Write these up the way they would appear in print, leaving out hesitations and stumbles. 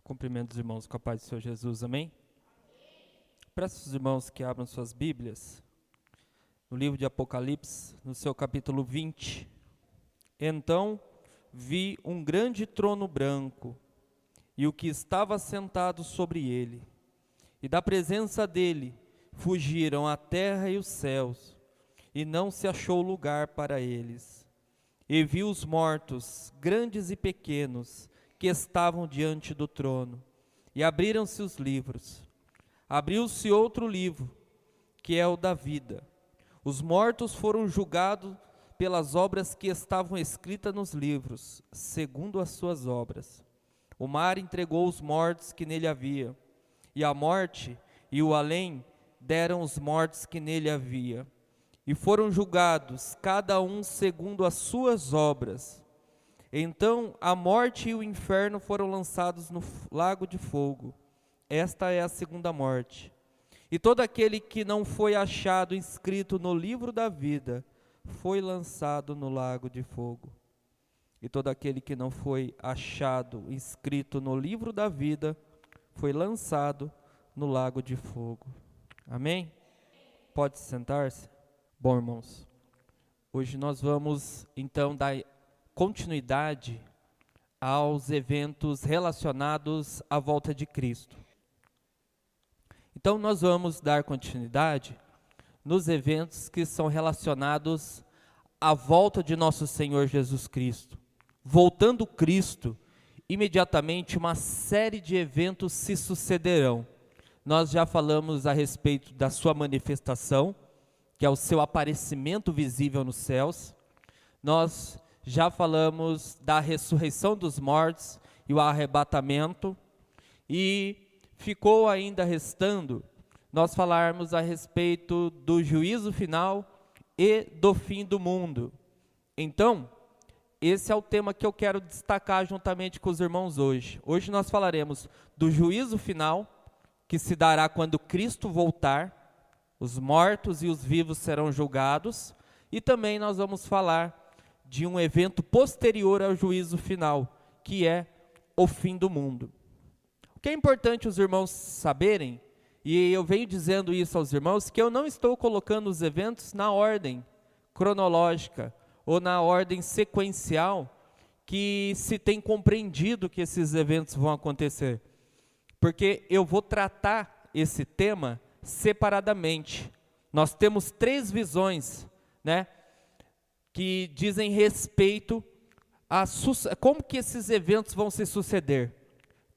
Cumprimento os irmãos com a paz do Senhor Jesus, amém? Peço aos irmãos que abram suas Bíblias, no livro de Apocalipse, no seu capítulo 20. Então vi um grande trono branco, e o que estava sentado sobre ele, e da presença dele fugiram a terra e os céus, e não se achou lugar para eles. E vi os mortos, grandes e pequenos, que estavam diante do trono, e abriram-se os livros. Abriu-se outro livro, que é o da vida. Os mortos foram julgados pelas obras que estavam escritas nos livros, segundo as suas obras. O mar entregou os mortos que nele havia, e a morte e o além deram os mortos que nele havia, e foram julgados, cada um segundo as suas obras. Então a morte e o inferno foram lançados no lago de fogo. Esta é a segunda morte. E todo aquele que não foi achado inscrito no livro da vida foi lançado no lago de fogo. E todo aquele que não foi achado inscrito no livro da vida foi lançado no lago de fogo. Amém? Pode sentar-se? Bom, irmãos, hoje nós vamos então dar continuidade aos eventos relacionados à volta de Cristo. Então nós vamos dar continuidade nos eventos que são relacionados à volta de nosso Senhor Jesus Cristo. Voltando Cristo, imediatamente uma série de eventos se sucederão. Nós já falamos a respeito da sua manifestação, que é o seu aparecimento visível nos céus. Nós já falamos da ressurreição dos mortos e o arrebatamento, e ficou ainda restando nós falarmos a respeito do juízo final e do fim do mundo. Então, esse é o tema que eu quero destacar juntamente com os irmãos hoje. Hoje nós falaremos do juízo final, que se dará quando Cristo voltar, os mortos e os vivos serão julgados, e também nós vamos falar de um evento posterior ao juízo final, que é o fim do mundo. O que é importante os irmãos saberem, e eu venho dizendo isso aos irmãos, que eu não estou colocando os eventos na ordem cronológica, ou na ordem sequencial, que se tem compreendido que esses eventos vão acontecer. Porque eu vou tratar esse tema separadamente. Nós temos 3 visões, né, que dizem respeito a como que esses eventos vão se suceder.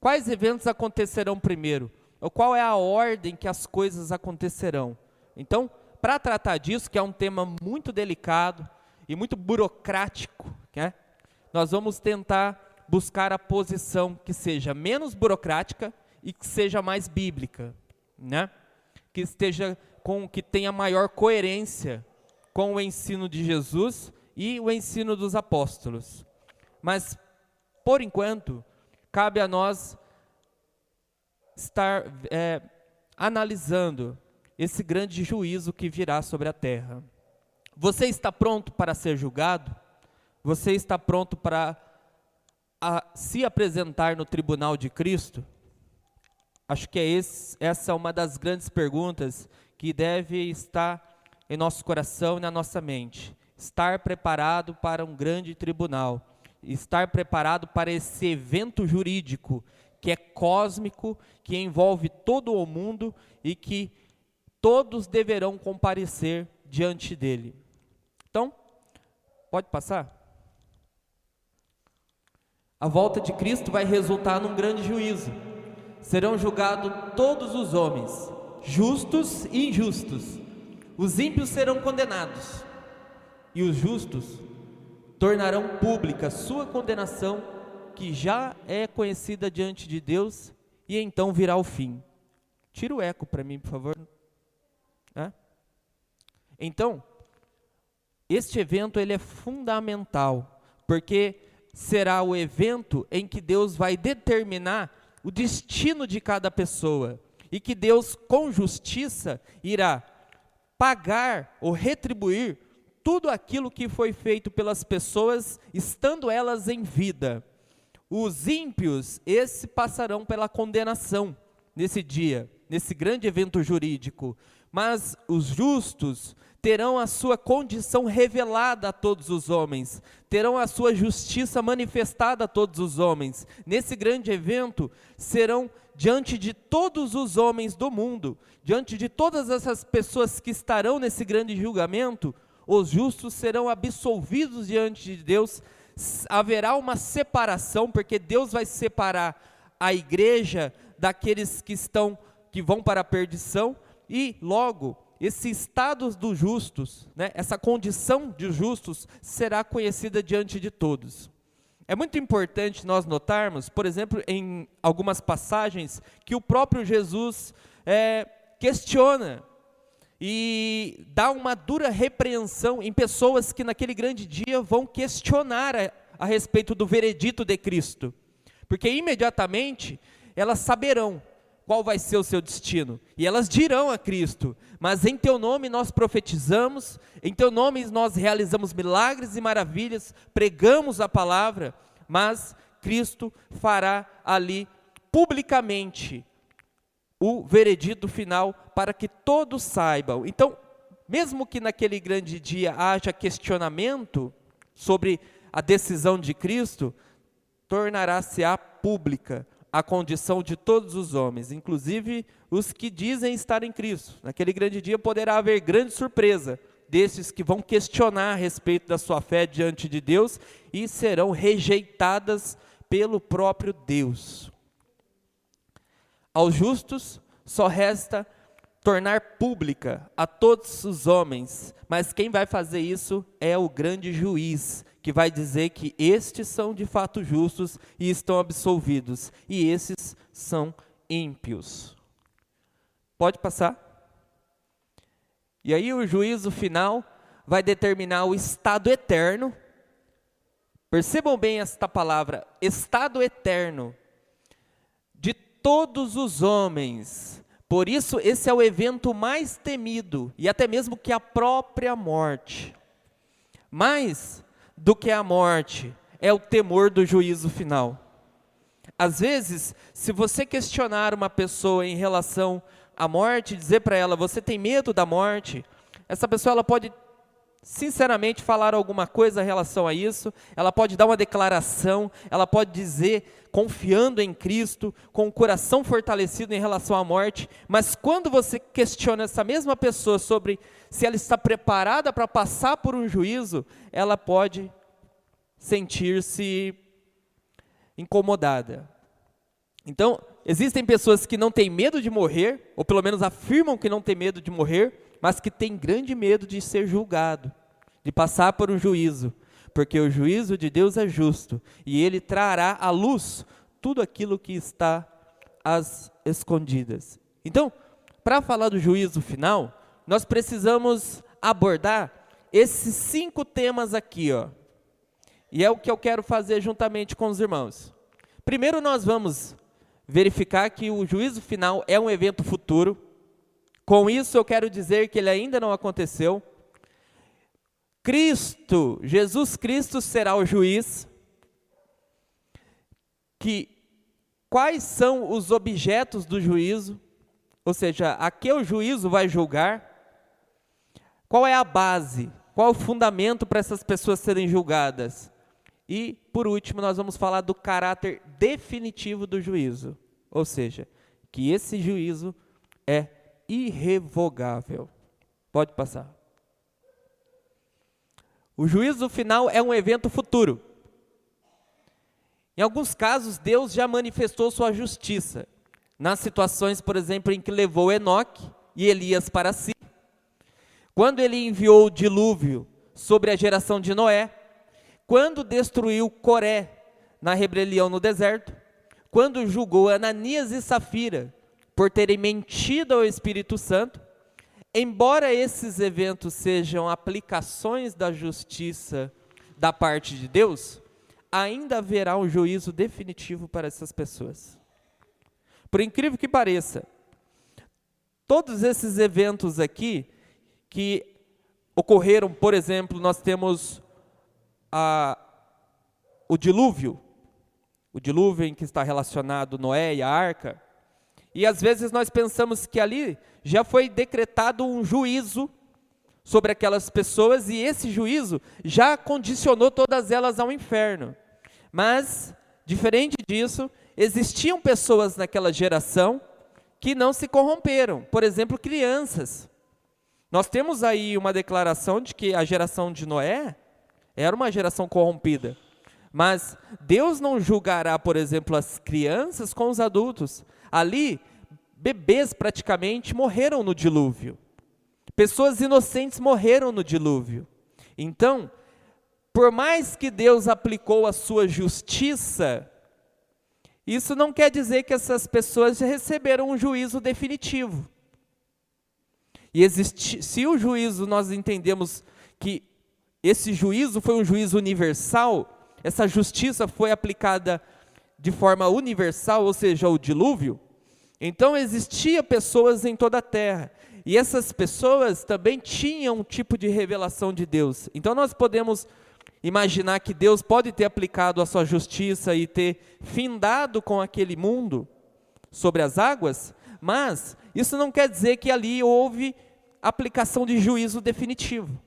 Quais eventos acontecerão primeiro? Ou qual é a ordem que as coisas acontecerão? Então, para tratar disso, que é um tema muito delicado e muito burocrático, né, nós vamos tentar buscar a posição que seja menos burocrática e que seja mais bíblica, né? Que tenha maior coerência com o ensino de Jesus e o ensino dos apóstolos. Mas, por enquanto, cabe a nós estar analisando esse grande juízo que virá sobre a terra. Você está pronto para ser julgado? Você está pronto para se apresentar no tribunal de Cristo? Acho que essa é uma das grandes perguntas que deve estar em nosso coração e na nossa mente. Estar preparado para um grande tribunal. Estar preparado para esse evento jurídico que é cósmico, que envolve todo o mundo e que todos deverão comparecer diante dele. Então, pode passar? A volta de Cristo vai resultar num grande juízo. Serão julgados todos os homens, justos e injustos. Os ímpios serão condenados, e os justos tornarão pública sua condenação, que já é conhecida diante de Deus, e então virá o fim. Tira o eco para mim, por favor. Então, este evento ele é fundamental, porque será o evento em que Deus vai determinar o destino de cada pessoa, e que Deus, com justiça, irá pagar ou retribuir tudo aquilo que foi feito pelas pessoas, estando elas em vida. Os ímpios, esses passarão pela condenação nesse dia, nesse grande evento jurídico, mas os justos terão a sua condição revelada a todos os homens, terão a sua justiça manifestada a todos os homens. Nesse grande evento, serão diante de todos os homens do mundo, diante de todas essas pessoas que estarão nesse grande julgamento, os justos serão absolvidos diante de Deus. Haverá uma separação, porque Deus vai separar a igreja daqueles que vão para a perdição, e logo esse estado dos justos, né, essa condição de justos será conhecida diante de todos. É muito importante nós notarmos, por exemplo, em algumas passagens, que o próprio Jesus questiona e dá uma dura repreensão em pessoas que naquele grande dia vão questionar a respeito do veredito de Cristo, porque imediatamente elas saberão qual vai ser o seu destino, e elas dirão a Cristo: mas em teu nome nós profetizamos, em teu nome nós realizamos milagres e maravilhas, pregamos a palavra, mas Cristo fará ali publicamente o veredito final para que todos saibam. Então, mesmo que naquele grande dia haja questionamento sobre a decisão de Cristo, tornará-se-á pública a condição de todos os homens, inclusive os que dizem estar em Cristo. Naquele grande dia poderá haver grande surpresa desses que vão questionar a respeito da sua fé diante de Deus e serão rejeitadas pelo próprio Deus. Aos justos só resta tornar pública a todos os homens, mas quem vai fazer isso é o grande juiz, que vai dizer que estes são de fato justos e estão absolvidos, e esses são ímpios. Pode passar? E aí o juízo final vai determinar o estado eterno. Percebam bem esta palavra, estado eterno, de todos os homens. Por isso, esse é o evento mais temido, e até mesmo que a própria morte. Mais do que a morte é o temor do juízo final. Às vezes, se você questionar uma pessoa em relação à morte, dizer para ela: você tem medo da morte? Essa pessoa ela pode sinceramente falar alguma coisa em relação a isso, ela pode dar uma declaração, ela pode dizer, confiando em Cristo, com o coração fortalecido em relação à morte, mas quando você questiona essa mesma pessoa sobre se ela está preparada para passar por um juízo, ela pode sentir-se incomodada. Então, existem pessoas que não têm medo de morrer, ou pelo menos afirmam que não têm medo de morrer, mas que têm grande medo de ser julgado, de passar por um juízo, porque o juízo de Deus é justo, e Ele trará à luz tudo aquilo que está às escondidas. Então, para falar do juízo final, nós precisamos abordar esses 5 temas aqui, ó. E é o que eu quero fazer juntamente com os irmãos. Primeiro nós vamos verificar que o juízo final é um evento futuro. Com isso eu quero dizer que ele ainda não aconteceu. Cristo, Jesus Cristo será o juiz. Quais são os objetos do juízo? Ou seja, a que o juízo vai julgar? Qual é a base? Qual é o fundamento para essas pessoas serem julgadas? E, por último, nós vamos falar do caráter definitivo do juízo. Ou seja, que esse juízo é irrevogável. Pode passar. O juízo final é um evento futuro. Em alguns casos, Deus já manifestou sua justiça. Nas situações, por exemplo, em que levou Enoque e Elias para si. Quando ele enviou o dilúvio sobre a geração de Noé. Quando destruiu Coré na rebelião no deserto. Quando julgou Ananias e Safira por terem mentido ao Espírito Santo. Embora esses eventos sejam aplicações da justiça da parte de Deus, ainda haverá um juízo definitivo para essas pessoas. Por incrível que pareça, todos esses eventos aqui que ocorreram, por exemplo, nós temos o dilúvio, o dilúvio em que está relacionado Noé e a arca, e às vezes nós pensamos que ali já foi decretado um juízo sobre aquelas pessoas, e esse juízo já condicionou todas elas ao inferno. Mas, diferente disso, existiam pessoas naquela geração que não se corromperam, por exemplo, crianças. Nós temos aí uma declaração de que a geração de Noé era uma geração corrompida, mas Deus não julgará, por exemplo, as crianças com os adultos. Ali, bebês praticamente morreram no dilúvio. Pessoas inocentes morreram no dilúvio. Então, por mais que Deus aplicou a sua justiça, isso não quer dizer que essas pessoas já receberam um juízo definitivo. E se o juízo, nós entendemos que esse juízo foi um juízo universal, essa justiça foi aplicada de forma universal, ou seja, o dilúvio, então existiam pessoas em toda a terra, e essas pessoas também tinham um tipo de revelação de Deus. Então nós podemos imaginar que Deus pode ter aplicado a sua justiça e ter findado com aquele mundo sobre as águas, mas isso não quer dizer que ali houve aplicação de juízo definitivo.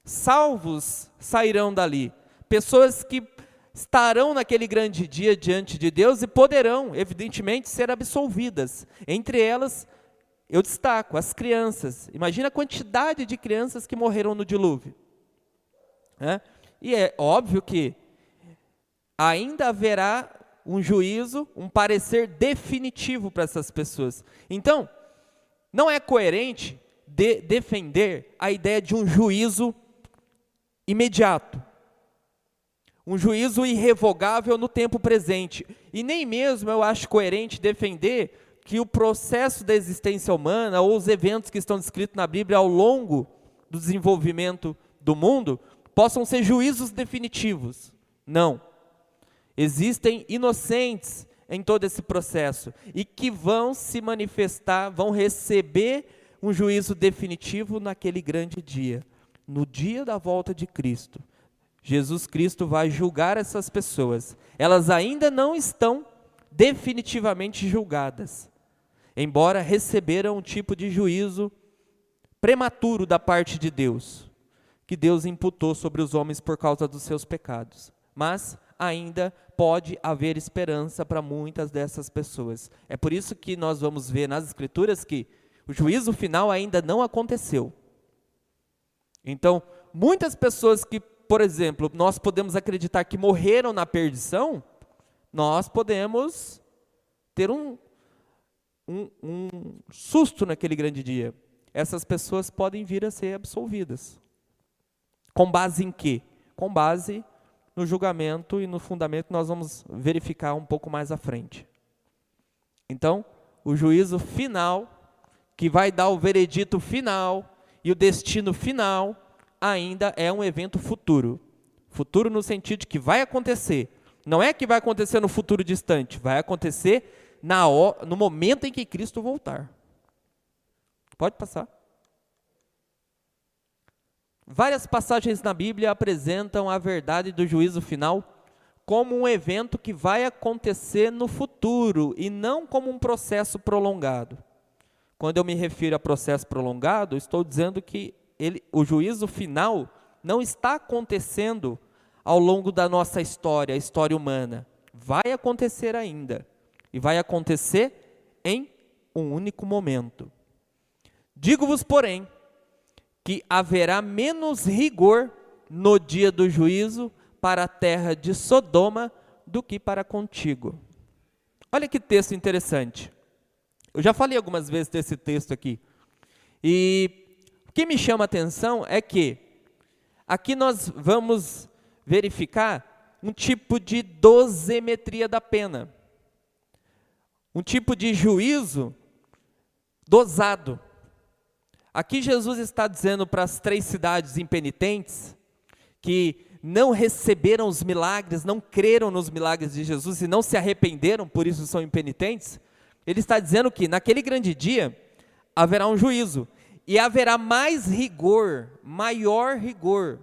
Salvos sairão dali, pessoas que estarão naquele grande dia diante de Deus e poderão, evidentemente, ser absolvidas. Entre elas, eu destaco as crianças. Imagina a quantidade de crianças que morreram no dilúvio. E é óbvio que ainda haverá um juízo, um parecer definitivo para essas pessoas. Então, não é coerente defender a ideia de um juízo imediato, um juízo irrevogável no tempo presente. E nem mesmo eu acho coerente defender que o processo da existência humana, ou os eventos que estão descritos na Bíblia ao longo do desenvolvimento do mundo, possam ser juízos definitivos. Não. Existem inocentes em todo esse processo, e que vão se manifestar, vão receber um juízo definitivo naquele grande dia, no dia da volta de Cristo. Jesus Cristo vai julgar essas pessoas. Elas ainda não estão definitivamente julgadas, embora receberam um tipo de juízo prematuro da parte de Deus, que Deus imputou sobre os homens por causa dos seus pecados. Mas ainda pode haver esperança para muitas dessas pessoas. É por isso que nós vamos ver nas Escrituras que o juízo final ainda não aconteceu. Então, muitas pessoas que, por exemplo, nós podemos acreditar que morreram na perdição, nós podemos ter um susto naquele grande dia. Essas pessoas podem vir a ser absolvidas. Com base em quê? Com base no julgamento e no fundamento que nós vamos verificar um pouco mais à frente. Então, o juízo final, que vai dar o veredito final e o destino final, ainda é um evento futuro. Futuro no sentido de que vai acontecer. Não é que vai acontecer no futuro distante, vai acontecer no momento em que Cristo voltar. Pode passar. Várias passagens na Bíblia apresentam a verdade do juízo final como um evento que vai acontecer no futuro e não como um processo prolongado. Quando eu me refiro a processo prolongado, estou dizendo que o juízo final não está acontecendo ao longo da nossa história, a história humana. Vai acontecer ainda, e vai acontecer em um único momento. Digo-vos, porém, que haverá menos rigor no dia do juízo para a terra de Sodoma do que para contigo. Olha que texto interessante. Eu já falei algumas vezes desse texto aqui. E o que me chama a atenção é que aqui nós vamos verificar um tipo de dosimetria da pena. Um tipo de juízo dosado. Aqui Jesus está dizendo para as 3 cidades impenitentes, que não receberam os milagres, não creram nos milagres de Jesus e não se arrependeram, por isso são impenitentes. Ele está dizendo que naquele grande dia haverá um juízo, e haverá mais rigor, menor rigor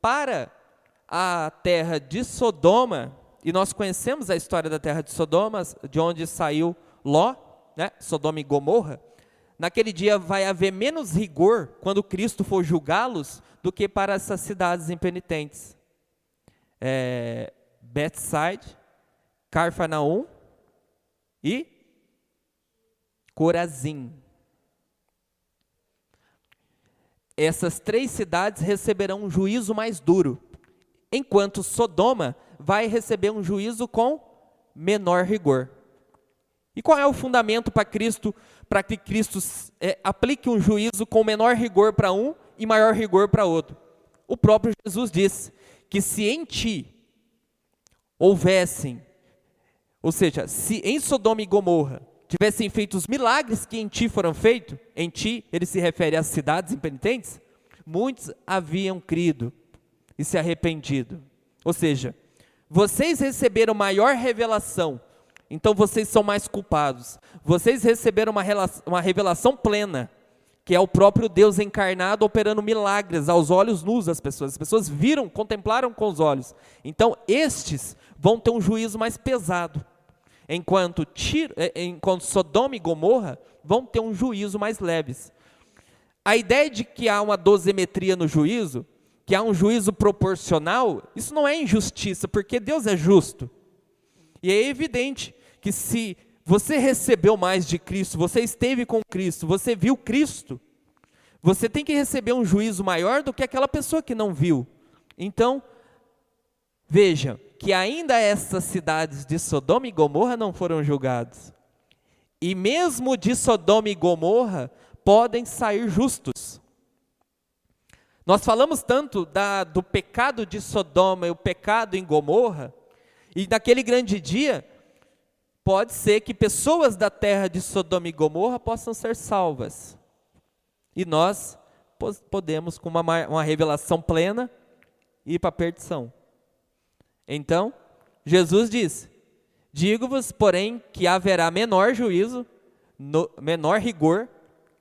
para a terra de Sodoma, e nós conhecemos a história da terra de Sodoma, de onde saiu Ló, né? Sodoma e Gomorra. Naquele dia vai haver menos rigor quando Cristo for julgá-los do que para essas cidades impenitentes. Betsaida, Carfanaum e Corazim. Essas 3 cidades receberão um juízo mais duro, enquanto Sodoma vai receber um juízo com menor rigor. E qual é o fundamento para que Cristo aplique um juízo com menor rigor para um e maior rigor para outro? O próprio Jesus disse que se em ti houvessem, ou seja, se em Sodoma e Gomorra tivessem feito os milagres que em ti foram feitos, em ti, ele se refere às cidades impenitentes, muitos haviam crido e se arrependido. Ou seja, vocês receberam maior revelação, então vocês são mais culpados. Vocês receberam uma revelação plena, que é o próprio Deus encarnado operando milagres aos olhos nus das pessoas. As pessoas viram, contemplaram com os olhos. Então estes vão ter um juízo mais pesado, enquanto Sodoma e Gomorra vão ter um juízo mais leves. A ideia de que há uma dosimetria no juízo, que há um juízo proporcional, isso não é injustiça, porque Deus é justo. E é evidente que se você recebeu mais de Cristo, você esteve com Cristo, você viu Cristo, você tem que receber um juízo maior do que aquela pessoa que não viu. Então, veja que ainda essas cidades de Sodoma e Gomorra não foram julgadas. E mesmo de Sodoma e Gomorra podem sair justos. Nós falamos tanto do pecado de Sodoma e o pecado em Gomorra, e naquele grande dia, pode ser que pessoas da terra de Sodoma e Gomorra possam ser salvas. E nós podemos, com uma revelação plena, ir para a perdição. Então, Jesus diz: digo-vos, porém, que haverá menor juízo, menor rigor,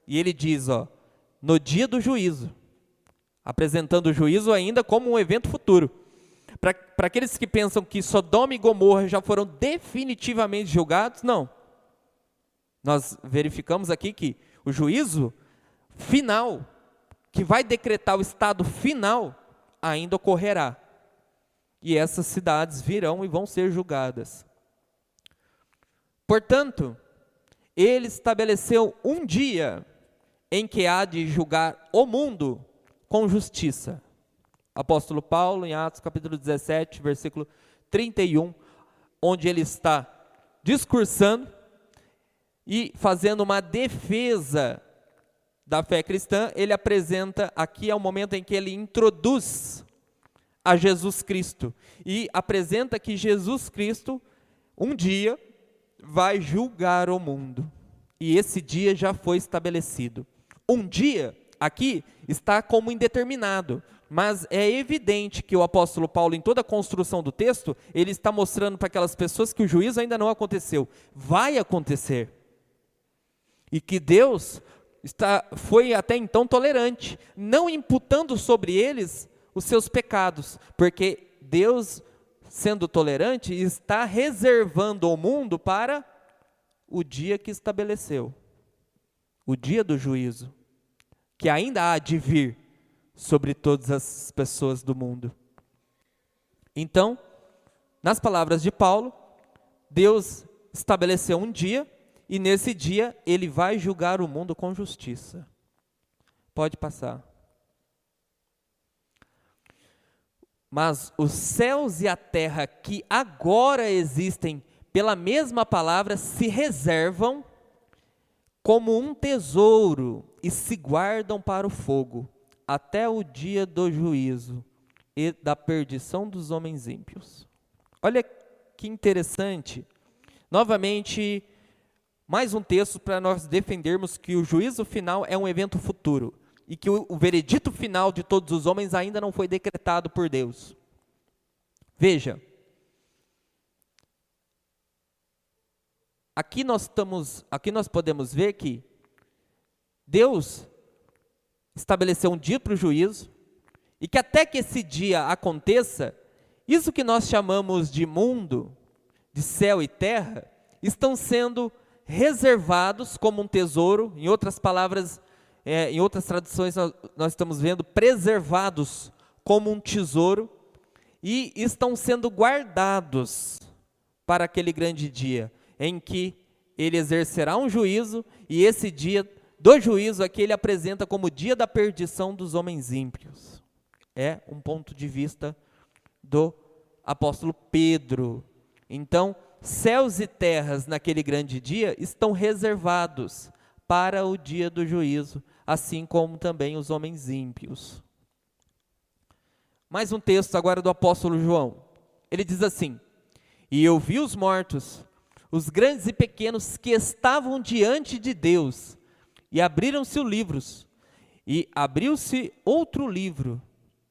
e ele diz, no dia do juízo, apresentando o juízo ainda como um evento futuro. Para aqueles que pensam que Sodoma e Gomorra já foram definitivamente julgados, não. Nós verificamos aqui que o juízo final, que vai decretar o estado final, ainda ocorrerá. E essas cidades virão e vão ser julgadas. Portanto, ele estabeleceu um dia em que há de julgar o mundo com justiça. Apóstolo Paulo, em Atos capítulo 17, versículo 31, onde ele está discursando e fazendo uma defesa da fé cristã, ele apresenta, aqui é o momento em que ele introduz a Jesus Cristo, e apresenta que Jesus Cristo, um dia, vai julgar o mundo, e esse dia já foi estabelecido. Um dia, aqui, está como indeterminado, mas é evidente que o apóstolo Paulo, em toda a construção do texto, ele está mostrando para aquelas pessoas que o juízo ainda não aconteceu, vai acontecer, e que Deus foi até então tolerante, não imputando sobre eles os seus pecados, porque Deus, sendo tolerante, está reservando o mundo para o dia que estabeleceu, o dia do juízo, que ainda há de vir sobre todas as pessoas do mundo. Então, nas palavras de Paulo, Deus estabeleceu um dia, e nesse dia ele vai julgar o mundo com justiça. Pode passar. Mas os céus e a terra que agora existem pela mesma palavra se reservam como um tesouro e se guardam para o fogo, até o dia do juízo e da perdição dos homens ímpios. Olha que interessante. Novamente, mais um texto para nós defendermos que o juízo final é um evento futuro e que o veredito final de todos os homens ainda não foi decretado por Deus. Veja, aqui nós podemos ver que Deus estabeleceu um dia para o juízo, E que até que esse dia aconteça, isso que nós chamamos de mundo, de céu e terra, estão sendo reservados como um tesouro. Em outras palavras, em outras traduções nós estamos vendo preservados como um tesouro, e estão sendo guardados para aquele grande dia, em que ele exercerá um juízo, e esse dia do juízo aqui ele apresenta como o dia da perdição dos homens ímpios. É um ponto de vista do apóstolo Pedro. Então, céus e terras naquele grande dia estão reservados para o dia do juízo, assim como também os homens ímpios. Mais um texto agora do apóstolo João. Ele diz assim: e eu vi os mortos, os grandes e pequenos que estavam diante de Deus, e abriram-se os livros, e abriu-se outro livro,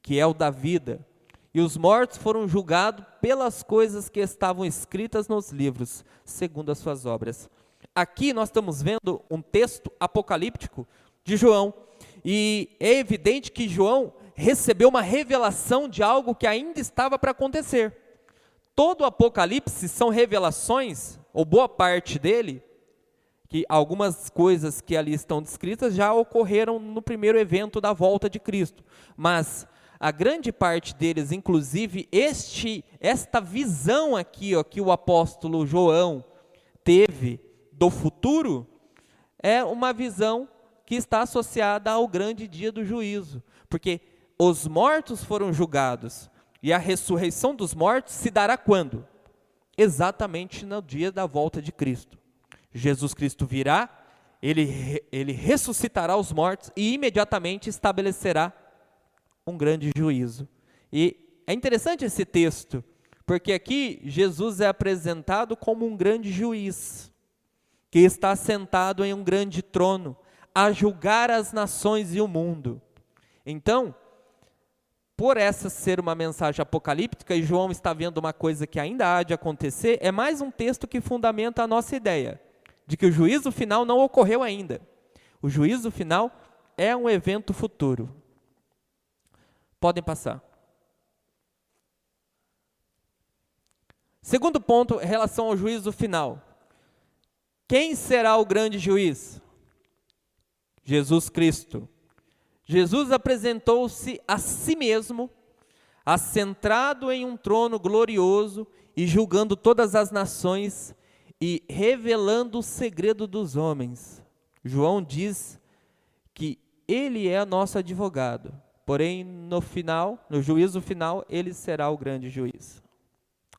que é o da vida, e os mortos foram julgados pelas coisas que estavam escritas nos livros, segundo as suas obras. Aqui nós estamos vendo um texto apocalíptico de João, e é evidente que João recebeu uma revelação de algo que ainda estava para acontecer. Todo o Apocalipse são revelações, ou boa parte dele, que algumas coisas que ali estão descritas já ocorreram no primeiro evento da volta de Cristo, mas a grande parte deles, inclusive esta visão aqui, ó, que o apóstolo João teve do futuro, é uma visão que está associada ao grande dia do juízo, porque os mortos foram julgados, e a ressurreição dos mortos se dará quando? Exatamente no dia da volta de Cristo. Jesus Cristo virá, ele ressuscitará os mortos e imediatamente estabelecerá um grande juízo. E é interessante esse texto, porque aqui Jesus é apresentado como um grande juiz, que está sentado em um grande trono, a julgar as nações e o mundo. Então, por essa ser uma mensagem apocalíptica, e João está vendo uma coisa que ainda há de acontecer, é mais um texto que fundamenta a nossa ideia, de que o juízo final não ocorreu ainda. O juízo final é um evento futuro. Podem passar. Segundo ponto, em relação ao juízo final. Quem será o grande juiz? Jesus Cristo. Jesus apresentou-se a si mesmo, assentado em um trono glorioso e julgando todas as nações e revelando o segredo dos homens. João diz que ele é nosso advogado, porém no final, no juízo final, ele será o grande juiz.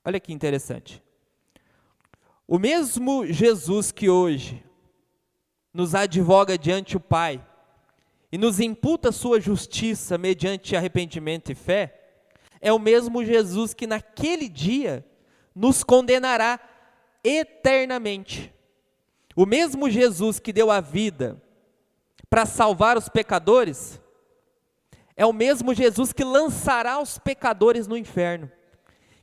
Olha que interessante. O mesmo Jesus que hoje nos advoga diante o Pai e nos imputa sua justiça mediante arrependimento e fé, é o mesmo Jesus que naquele dia nos condenará eternamente. O mesmo Jesus que deu a vida para salvar os pecadores, é o mesmo Jesus que lançará os pecadores no inferno,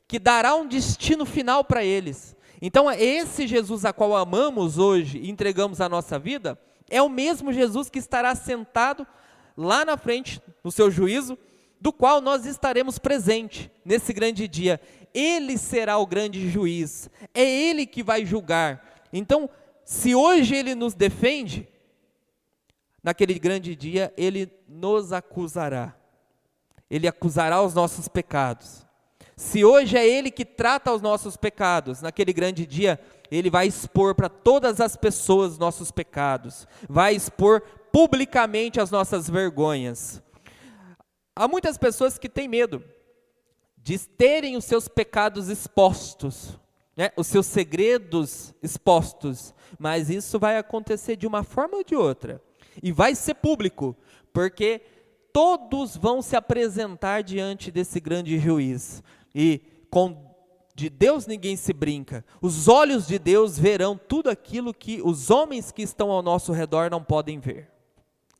que dará um destino final para eles. Então, esse Jesus a qual amamos hoje e entregamos a nossa vida, é o mesmo Jesus que estará sentado lá na frente, no seu juízo, do qual nós estaremos presentes nesse grande dia. Ele será o grande juiz, é Ele que vai julgar. Então, se hoje Ele nos defende, naquele grande dia Ele nos acusará. Ele acusará os nossos pecados. Se hoje é Ele que trata os nossos pecados, naquele grande dia, Ele vai expor para todas as pessoas os nossos pecados, vai expor publicamente as nossas vergonhas. Há muitas pessoas que têm medo de terem os seus pecados expostos, né? Os seus segredos expostos, mas isso vai acontecer de uma forma ou de outra, e vai ser público, porque todos vão se apresentar diante desse grande juiz, e de Deus ninguém se brinca. Os olhos de Deus verão tudo aquilo que os homens que estão ao nosso redor não podem ver,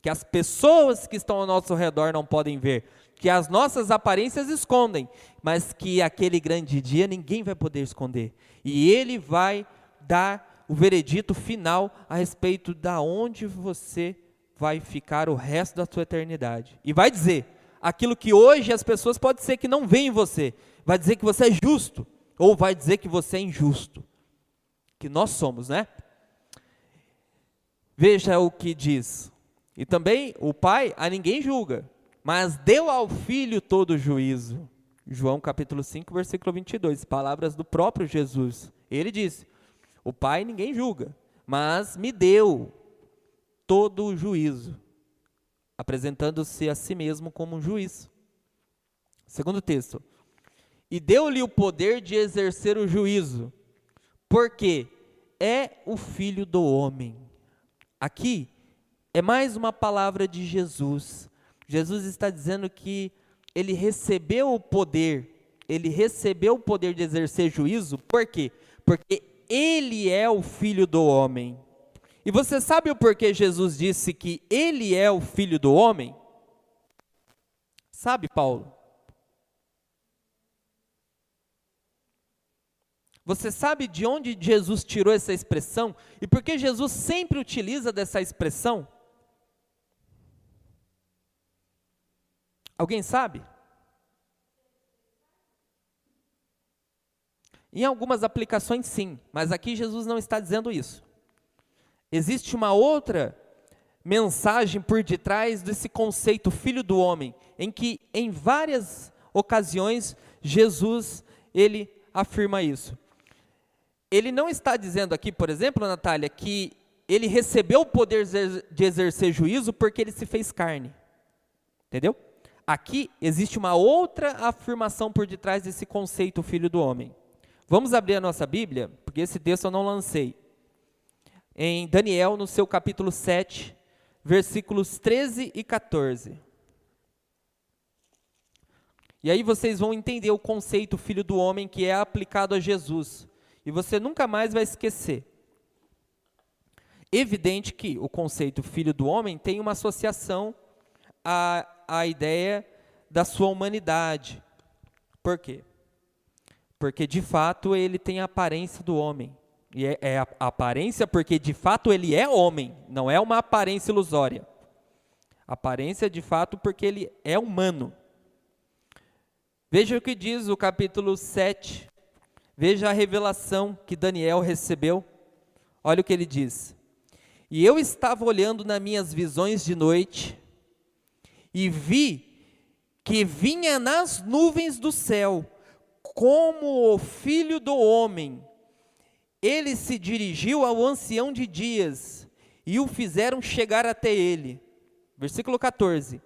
que as pessoas que estão ao nosso redor não podem ver, que as nossas aparências escondem, mas que aquele grande dia ninguém vai poder esconder, e Ele vai dar o veredito final a respeito de onde você vai ficar o resto da sua eternidade, e vai dizer: aquilo que hoje as pessoas pode ser que não veem em você. Vai dizer que você é justo, ou vai dizer que você é injusto. Que nós somos, né? Veja o que diz. E também o Pai a ninguém julga, mas deu ao Filho todo o juízo. João capítulo 5, versículo 22, palavras do próprio Jesus. Ele disse, o Pai ninguém julga, mas me deu todo o juízo, apresentando-se a si mesmo como um juiz. Segundo texto, e deu-lhe o poder de exercer o juízo, porque é o Filho do homem. Aqui é mais uma palavra de Jesus. Jesus está dizendo que ele recebeu o poder de exercer juízo, por quê? Porque ele é o Filho do homem. E você sabe o porquê Jesus disse que ele é o Filho do homem? Sabe, Paulo? Você sabe de onde Jesus tirou essa expressão? E por que Jesus sempre utiliza dessa expressão? Alguém sabe? Em algumas aplicações sim, mas aqui Jesus não está dizendo isso. Existe uma outra mensagem por detrás desse conceito Filho do homem, em que em várias ocasiões Jesus, ele afirma isso. Ele não está dizendo aqui, por exemplo, Natália, que ele recebeu o poder de exercer juízo porque ele se fez carne. Entendeu? Aqui existe uma outra afirmação por detrás desse conceito Filho do homem. Vamos abrir a nossa Bíblia, porque esse texto eu não lancei. Em Daniel, no seu capítulo 7, versículos 13 e 14. E aí vocês vão entender o conceito Filho do homem que é aplicado a Jesus. E você nunca mais vai esquecer. Evidente que o conceito Filho do homem tem uma associação a ideia da sua humanidade. Por quê? Porque de fato ele tem a aparência do homem. E é a aparência porque de fato ele é homem, não é uma aparência ilusória. Aparência de fato porque ele é humano. Veja o que diz o capítulo 7. Veja a revelação que Daniel recebeu. Olha o que ele diz. E eu estava olhando nas minhas visões de noite e vi que vinha nas nuvens do céu, como o Filho do homem. Ele se dirigiu ao ancião de dias, e o fizeram chegar até ele. Versículo 14.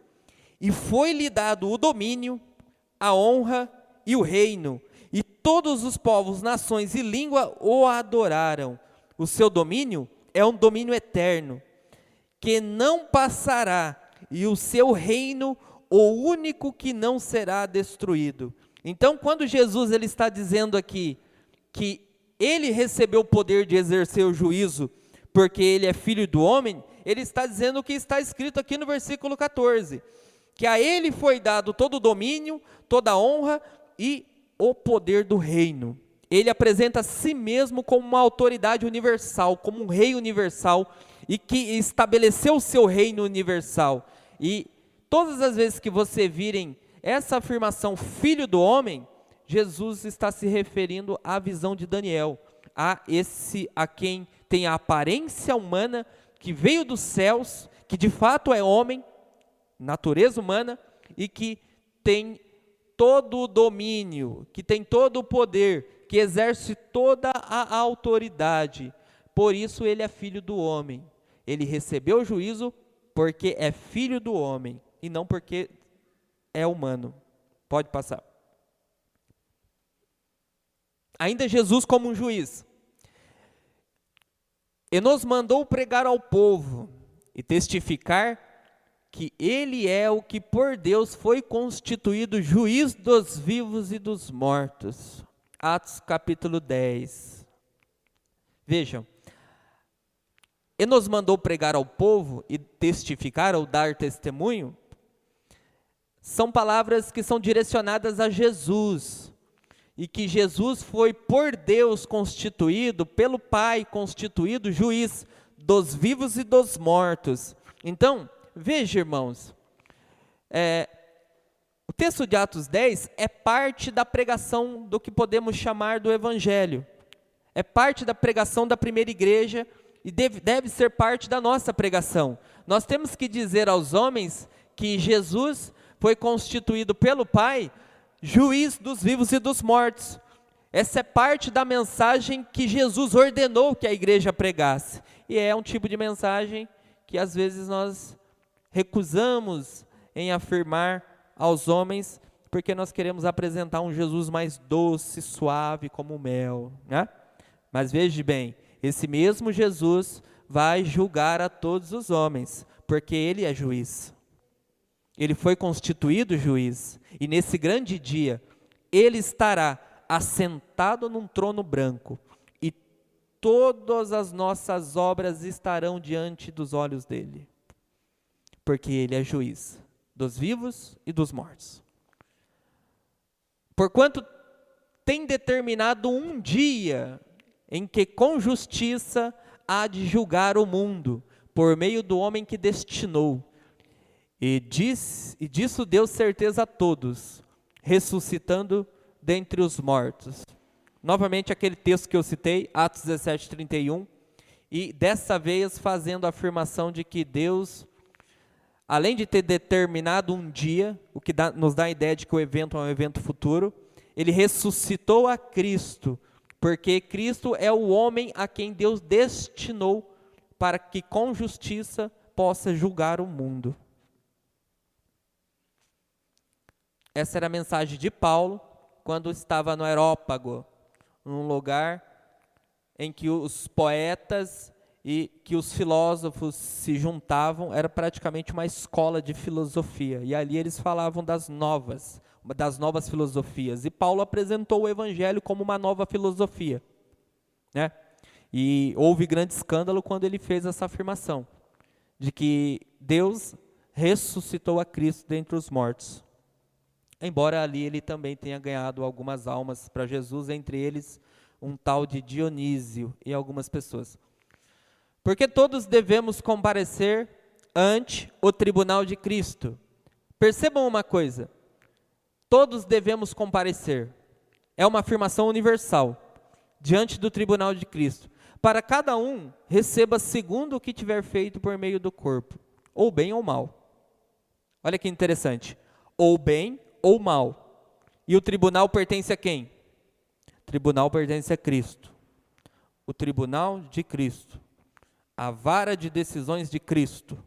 E foi-lhe dado o domínio, a honra e o reino, e todos os povos, nações e língua o adoraram. O seu domínio é um domínio eterno, que não passará, e o seu reino, o único que não será destruído. Então, quando Jesus ele está dizendo aqui que ele recebeu o poder de exercer o juízo, porque ele é filho do homem, ele está dizendo o que está escrito aqui no versículo 14, que a ele foi dado todo o domínio, toda a honra e o poder do reino. Ele apresenta a si mesmo como uma autoridade universal, como um rei universal, e que estabeleceu o seu reino universal. E todas as vezes que você virem essa afirmação, filho do homem, Jesus está se referindo à visão de Daniel, a quem tem a aparência humana, que veio dos céus, que de fato é homem, natureza humana, e que tem todo o domínio, que tem todo o poder, que exerce toda a autoridade. Por isso ele é filho do homem. Ele recebeu o juízo porque é filho do homem, e não porque é humano. Pode passar. Ainda Jesus como um juiz. E nos mandou pregar ao povo e testificar que ele é o que por Deus foi constituído juiz dos vivos e dos mortos. Atos capítulo 10. Vejam. E nos mandou pregar ao povo e testificar ou dar testemunho. São palavras que são direcionadas a Jesus. E que Jesus foi por Deus constituído, pelo Pai constituído juiz dos vivos e dos mortos. Então, veja, irmãos, texto de Atos 10 é parte da pregação do que podemos chamar do Evangelho. É parte da pregação da primeira igreja e deve ser parte da nossa pregação. Nós temos que dizer aos homens que Jesus foi constituído pelo Pai juiz dos vivos e dos mortos. Essa é parte da mensagem que Jesus ordenou que a igreja pregasse. E é um tipo de mensagem que às vezes nós recusamos em afirmar aos homens, porque nós queremos apresentar um Jesus mais doce, suave como o mel, né? Mas veja bem, esse mesmo Jesus vai julgar a todos os homens, porque ele é juiz. Ele foi constituído juiz, e nesse grande dia, ele estará assentado num trono branco, e todas as nossas obras estarão diante dos olhos dele, porque ele é juiz dos vivos e dos mortos. Porquanto tem determinado um dia em que com justiça há de julgar o mundo, por meio do homem que destinou, e disso deu certeza a todos, ressuscitando dentre os mortos. Novamente aquele texto que eu citei, Atos 17:31, e dessa vez fazendo a afirmação de que Deus, além de ter determinado um dia, o que nos dá a ideia de que o evento é um evento futuro, ele ressuscitou a Cristo, porque Cristo é o homem a quem Deus destinou para que com justiça possa julgar o mundo. Essa era a mensagem de Paulo quando estava no Areópago, num lugar em que os poetas e que os filósofos se juntavam, era praticamente uma escola de filosofia, e ali eles falavam das novas filosofias, e Paulo apresentou o Evangelho como uma nova filosofia, né? E houve grande escândalo quando ele fez essa afirmação, de que Deus ressuscitou a Cristo dentre os mortos, embora ali ele também tenha ganhado algumas almas para Jesus, entre eles um tal de Dionísio e algumas pessoas. Porque todos devemos comparecer ante o tribunal de Cristo. Percebam uma coisa, todos devemos comparecer, é uma afirmação universal, diante do tribunal de Cristo, para cada um receba segundo o que tiver feito por meio do corpo, ou bem ou mal. Olha que interessante, ou bem ou mal. E o tribunal pertence a quem? O tribunal pertence a Cristo. O tribunal de Cristo, a vara de decisões de Cristo,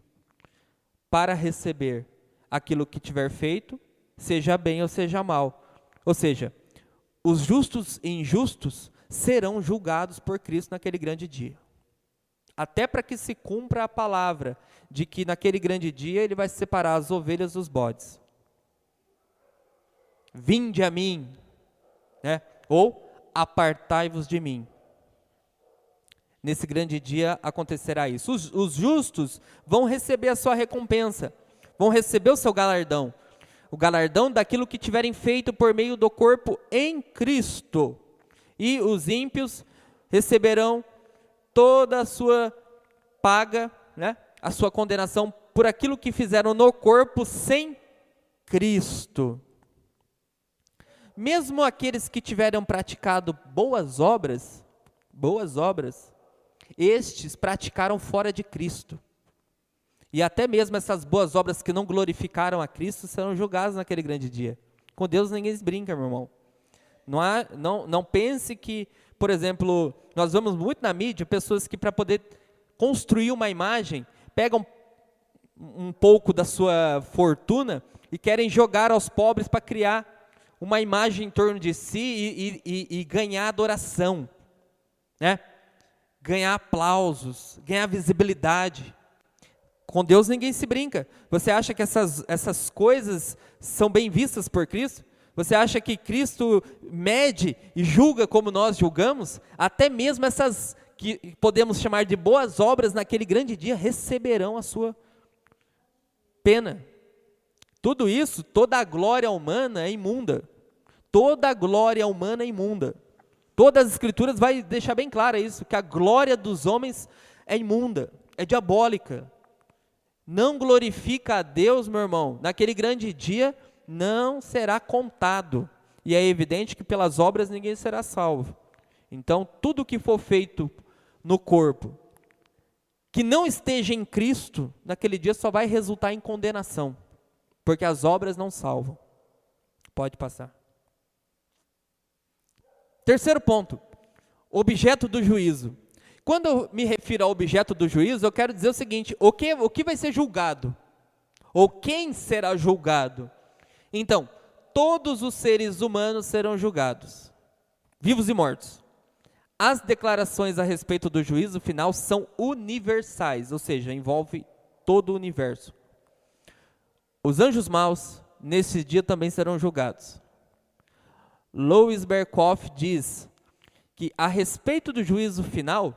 para receber aquilo que tiver feito, seja bem ou seja mal. Ou seja, os justos e injustos serão julgados por Cristo naquele grande dia. Até para que se cumpra a palavra de que naquele grande dia ele vai separar as ovelhas dos bodes. Vinde a mim, né? Ou apartai-vos de mim. Nesse grande dia acontecerá isso. Os justos vão receber a sua recompensa, vão receber o seu galardão, o galardão daquilo que tiverem feito por meio do corpo em Cristo. E os ímpios receberão toda a sua paga, né? A sua condenação por aquilo que fizeram no corpo sem Cristo. Mesmo aqueles que tiveram praticado boas obras, estes praticaram fora de Cristo. E até mesmo essas boas obras que não glorificaram a Cristo serão julgadas naquele grande dia. Com Deus ninguém se brinca, meu irmão. Não pense que, por exemplo, nós vemos muito na mídia pessoas que para poder construir uma imagem, pegam um pouco da sua fortuna e querem jogar aos pobres para criar uma imagem em torno de si e ganhar adoração, né? Ganhar aplausos, ganhar visibilidade. Com Deus ninguém se brinca. Você acha que essas coisas são bem vistas por Cristo? Você acha que Cristo mede e julga como nós julgamos? Até mesmo essas que podemos chamar de boas obras naquele grande dia receberão a sua pena. Tudo isso, toda a glória humana é imunda. Toda a glória humana é imunda. Todas as escrituras vai deixar bem claro isso, que a glória dos homens é imunda, é diabólica. Não glorifica a Deus, meu irmão, naquele grande dia, não será contado. E é evidente que pelas obras ninguém será salvo. Então, tudo que for feito no corpo, que não esteja em Cristo, naquele dia só vai resultar em condenação, porque as obras não salvam. Pode passar. Terceiro ponto, objeto do juízo. Quando eu me refiro ao objeto do juízo, eu quero dizer o seguinte: o que vai ser julgado? Ou quem será julgado? Então, todos os seres humanos serão julgados, vivos e mortos. As declarações a respeito do juízo final são universais, ou seja, envolve todo o universo. Os anjos maus, nesse dia, também serão julgados. Louis Berkhoff diz que, a respeito do juízo final,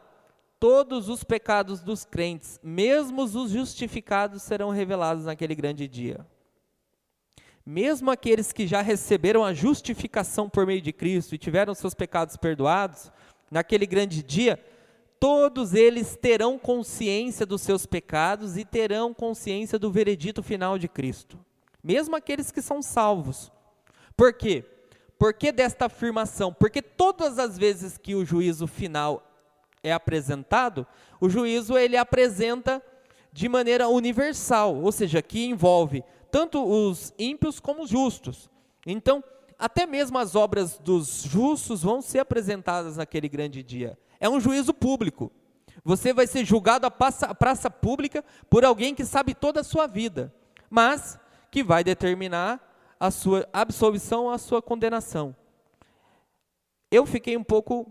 todos os pecados dos crentes, mesmo os justificados, serão revelados naquele grande dia. Mesmo aqueles que já receberam a justificação por meio de Cristo e tiveram seus pecados perdoados, naquele grande dia, todos eles terão consciência dos seus pecados e terão consciência do veredito final de Cristo. Mesmo aqueles que são salvos. Por quê? Por que desta afirmação? Porque todas as vezes que o juízo final é apresentado, o juízo ele apresenta de maneira universal, ou seja, que envolve tanto os ímpios como os justos. Então, até mesmo as obras dos justos vão ser apresentadas naquele grande dia. É um juízo público. Você vai ser julgado à praça pública por alguém que sabe toda a sua vida, mas que vai determinar a sua absolvição ou a sua condenação. Eu fiquei um pouco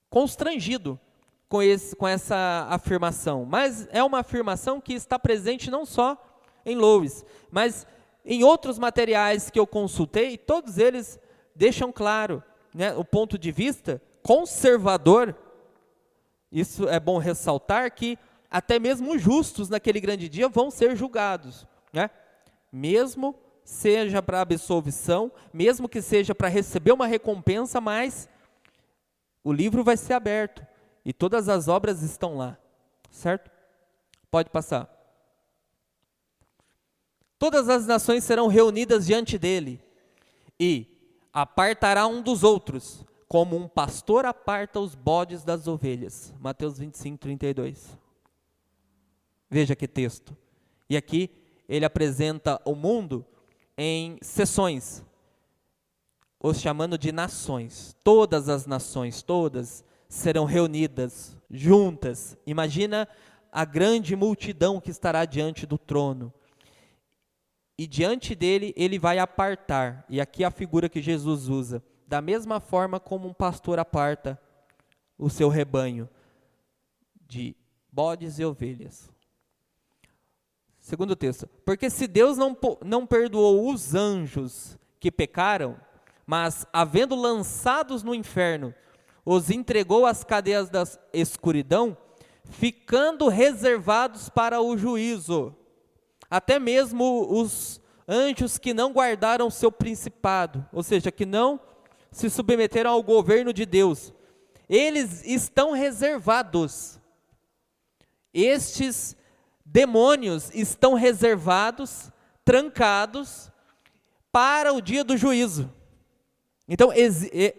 constrangido com essa afirmação, mas é uma afirmação que está presente não só em Louis, mas em outros materiais que eu consultei, todos eles deixam claro, né, o ponto de vista conservador. Isso é bom ressaltar, que até mesmo os justos naquele grande dia vão ser julgados, né? Mesmo seja para absolvição, mesmo que seja para receber uma recompensa, mas o livro vai ser aberto e todas as obras estão lá, certo? Pode passar. Todas as nações serão reunidas diante dele, e apartará um dos outros, como um pastor aparta os bodes das ovelhas. Mateus 25, 32. Veja que texto. E aqui ele apresenta o mundo em seções, os chamando de nações. Todas as nações, todas serão reunidas, juntas. Imagina a grande multidão que estará diante do trono. E diante dele, ele vai apartar, e aqui a figura que Jesus usa, da mesma forma como um pastor aparta o seu rebanho de bodes e ovelhas. Segundo texto, porque se Deus não perdoou os anjos que pecaram, mas havendo lançados no inferno, os entregou às cadeias da escuridão, ficando reservados para o juízo. Até mesmo os anjos que não guardaram seu principado, ou seja, que não se submeteram ao governo de Deus, eles estão reservados. Estes demônios estão reservados, trancados, para o dia do juízo. Então,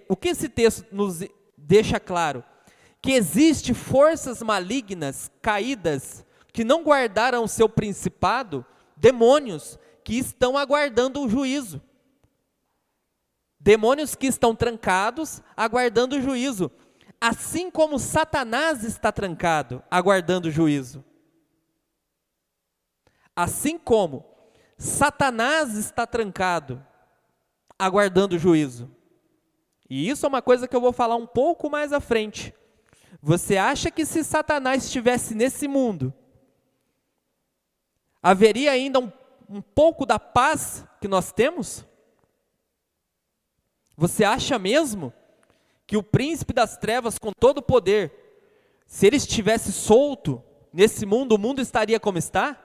o que esse texto nos deixa claro? Que existem forças malignas, caídas, que não guardaram o seu principado, demônios que estão aguardando o juízo. Demônios que estão trancados, aguardando o juízo. Assim como Satanás está trancado, aguardando o juízo. Assim como Satanás está trancado, aguardando o juízo. E isso é uma coisa que eu vou falar um pouco mais à frente. Você acha que se Satanás estivesse nesse mundo, haveria ainda um pouco da paz que nós temos? Você acha mesmo que o príncipe das trevas, com todo o poder, se ele estivesse solto nesse mundo, o mundo estaria como está?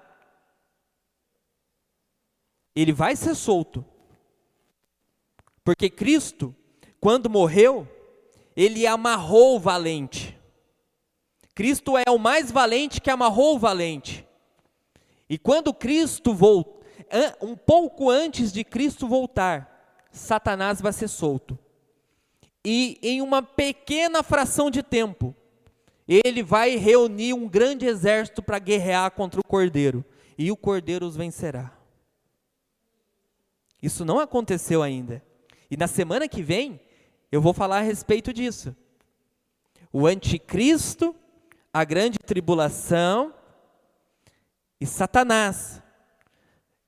Ele vai ser solto. Porque Cristo, quando morreu, ele amarrou o valente. Cristo é o mais valente que amarrou o valente. E quando Cristo um pouco antes de Cristo voltar, Satanás vai ser solto. E em uma pequena fração de tempo, ele vai reunir um grande exército para guerrear contra o Cordeiro. E o Cordeiro os vencerá. Isso não aconteceu ainda. E na semana que vem, eu vou falar a respeito disso. O anticristo, a grande tribulação e Satanás.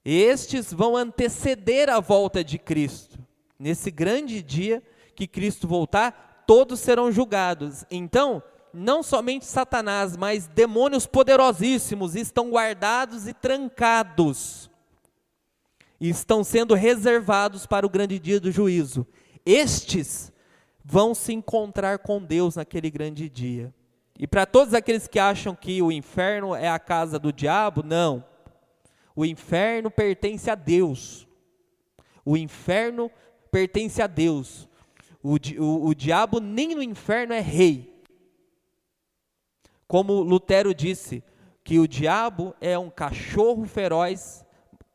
Estes vão anteceder a volta de Cristo. Nesse grande dia que Cristo voltar, todos serão julgados. Então, não somente Satanás, mas demônios poderosíssimos estão guardados e trancados. E estão sendo reservados para o grande dia do juízo. Estes vão se encontrar com Deus naquele grande dia. E para todos aqueles que acham que o inferno é a casa do diabo, não. O inferno pertence a Deus. O inferno pertence a Deus. O diabo nem no inferno é rei. Como Lutero disse, que o diabo é um cachorro feroz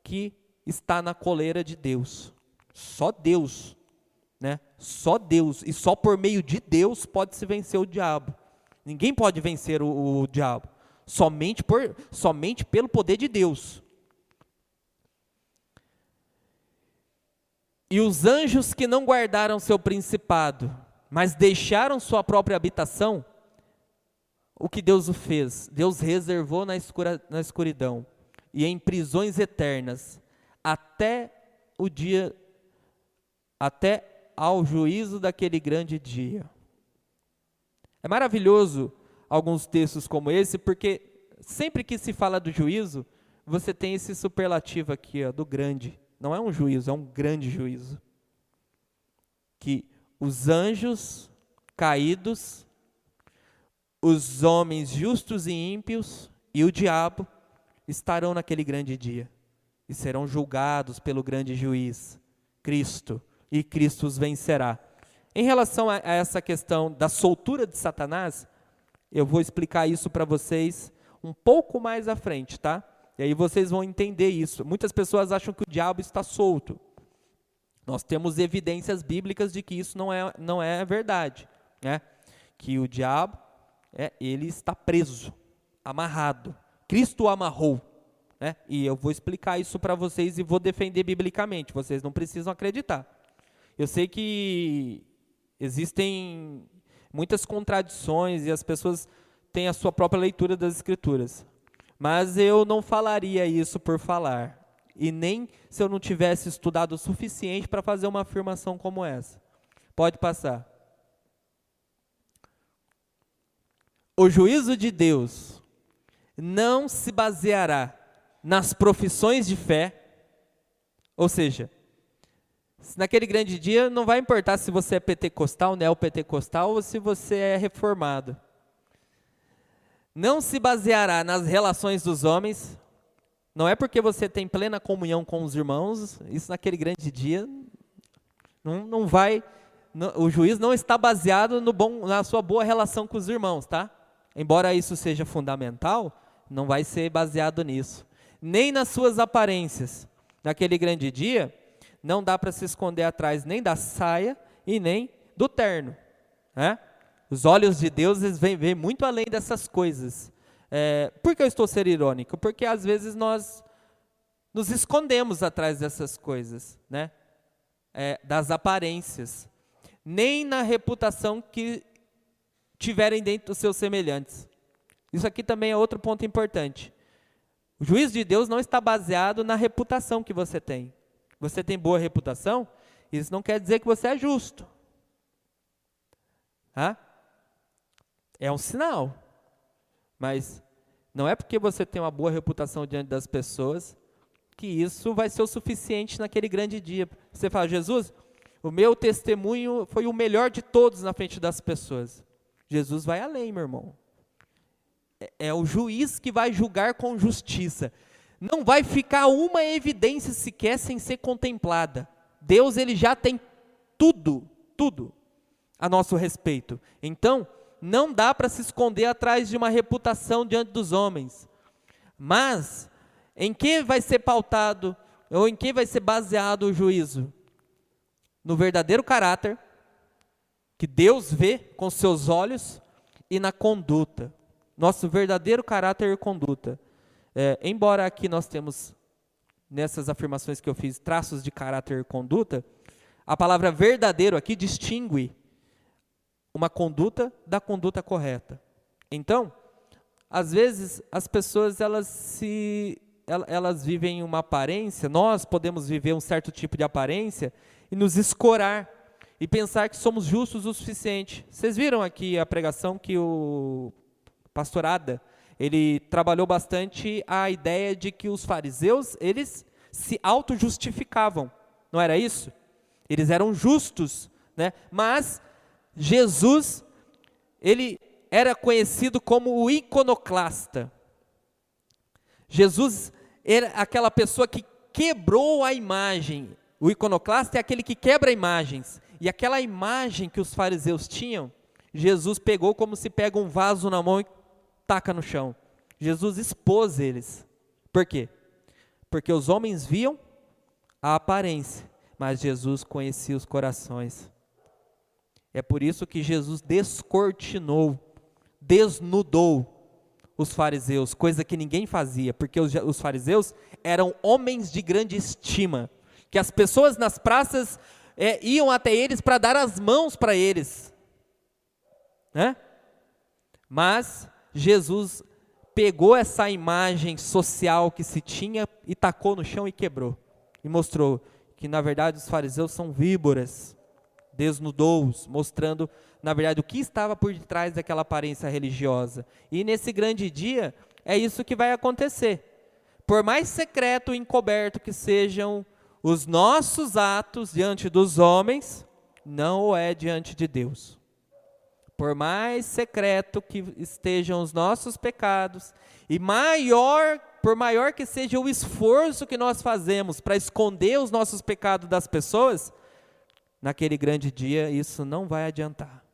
que está na coleira de Deus. Só Deus, né? Só Deus, e só por meio de Deus pode se vencer o diabo. Ninguém pode vencer o diabo, somente pelo poder de Deus. E os anjos que não guardaram seu principado, mas deixaram sua própria habitação, o que Deus o fez? Deus reservou na escuridão e em prisões eternas, até ao juízo daquele grande dia. É maravilhoso alguns textos como esse, porque sempre que se fala do juízo, você tem esse superlativo aqui, ó, do grande. Não é um juízo, é um grande juízo. Que os anjos caídos, os homens justos e ímpios e o diabo estarão naquele grande dia e serão julgados pelo grande juiz, Cristo, e Cristo os vencerá. Em relação a essa questão da soltura de Satanás, eu vou explicar isso para vocês um pouco mais à frente, tá? E aí vocês vão entender isso. Muitas pessoas acham que o diabo está solto. Nós temos evidências bíblicas de que isso não é verdade, né? Que o diabo, ele está preso, amarrado. Cristo o amarrou, né? E eu vou explicar isso para vocês e vou defender biblicamente. Vocês não precisam acreditar. Eu sei que existem muitas contradições e as pessoas têm a sua própria leitura das Escrituras. Mas eu não falaria isso por falar. E nem se eu não tivesse estudado o suficiente para fazer uma afirmação como essa. Pode passar. O juízo de Deus não se baseará nas profissões de fé, ou seja, naquele grande dia não vai importar se você é pentecostal, neopentecostal ou se você é reformado. Não se baseará nas relações dos homens, não é porque você tem plena comunhão com os irmãos, isso naquele grande dia, não vai, o juízo não está baseado na sua boa relação com os irmãos, tá? Embora isso seja fundamental, não vai ser baseado nisso. Nem nas suas aparências. Naquele grande dia, não dá para se esconder atrás nem da saia e nem do terno, né? Os olhos de Deus eles veem muito além dessas coisas. Por que eu estou sendo irônico? Porque às vezes nós nos escondemos atrás dessas coisas, né? Das aparências. Nem na reputação que tiverem dentro dos seus semelhantes. Isso aqui também é outro ponto importante. O juízo de Deus não está baseado na reputação que você tem. Você tem boa reputação, isso não quer dizer que você é justo. Tá? É um sinal. Mas não é porque você tem uma boa reputação diante das pessoas que isso vai ser o suficiente naquele grande dia. Você fala, Jesus, o meu testemunho foi o melhor de todos na frente das pessoas. Jesus vai além, meu irmão. É o juiz que vai julgar com justiça. Não vai ficar uma evidência sequer sem ser contemplada. Deus, ele já tem tudo a nosso respeito. Então, não dá para se esconder atrás de uma reputação diante dos homens. Mas, em que vai ser pautado ou em que vai ser baseado o juízo? No verdadeiro caráter, que Deus vê com seus olhos, e na conduta. Nosso verdadeiro caráter e conduta. Embora aqui nós temos, nessas afirmações que eu fiz, traços de caráter e conduta, a palavra verdadeiro aqui distingue uma conduta da conduta correta. Então, às vezes as pessoas elas vivem uma aparência, nós podemos viver um certo tipo de aparência e nos escorar e pensar que somos justos o suficiente. Vocês viram aqui a pregação que o pastor Ada, ele trabalhou bastante a ideia de que os fariseus, eles se auto-justificavam, não era isso? Eles eram justos, né? Mas Jesus, ele era conhecido como o iconoclasta. Jesus era aquela pessoa que quebrou a imagem. O iconoclasta é aquele que quebra imagens. E aquela imagem que os fariseus tinham, Jesus pegou como se pega um vaso na mão e taca no chão. Jesus expôs eles. Por quê? Porque os homens viam a aparência, mas Jesus conhecia os corações. É por isso que Jesus descortinou, desnudou os fariseus, coisa que ninguém fazia, porque os fariseus eram homens de grande estima, que as pessoas nas praças iam até eles para dar as mãos para eles, né? Mas Jesus pegou essa imagem social que se tinha e tacou no chão e quebrou, e mostrou que na verdade os fariseus são víboras, desnudou-os, mostrando na verdade o que estava por detrás daquela aparência religiosa. E nesse grande dia é isso que vai acontecer. Por mais secreto e encoberto que sejam os nossos atos diante dos homens, não o é diante de Deus. Por mais secreto que estejam os nossos pecados, e por maior que seja o esforço que nós fazemos para esconder os nossos pecados das pessoas, naquele grande dia isso não vai adiantar.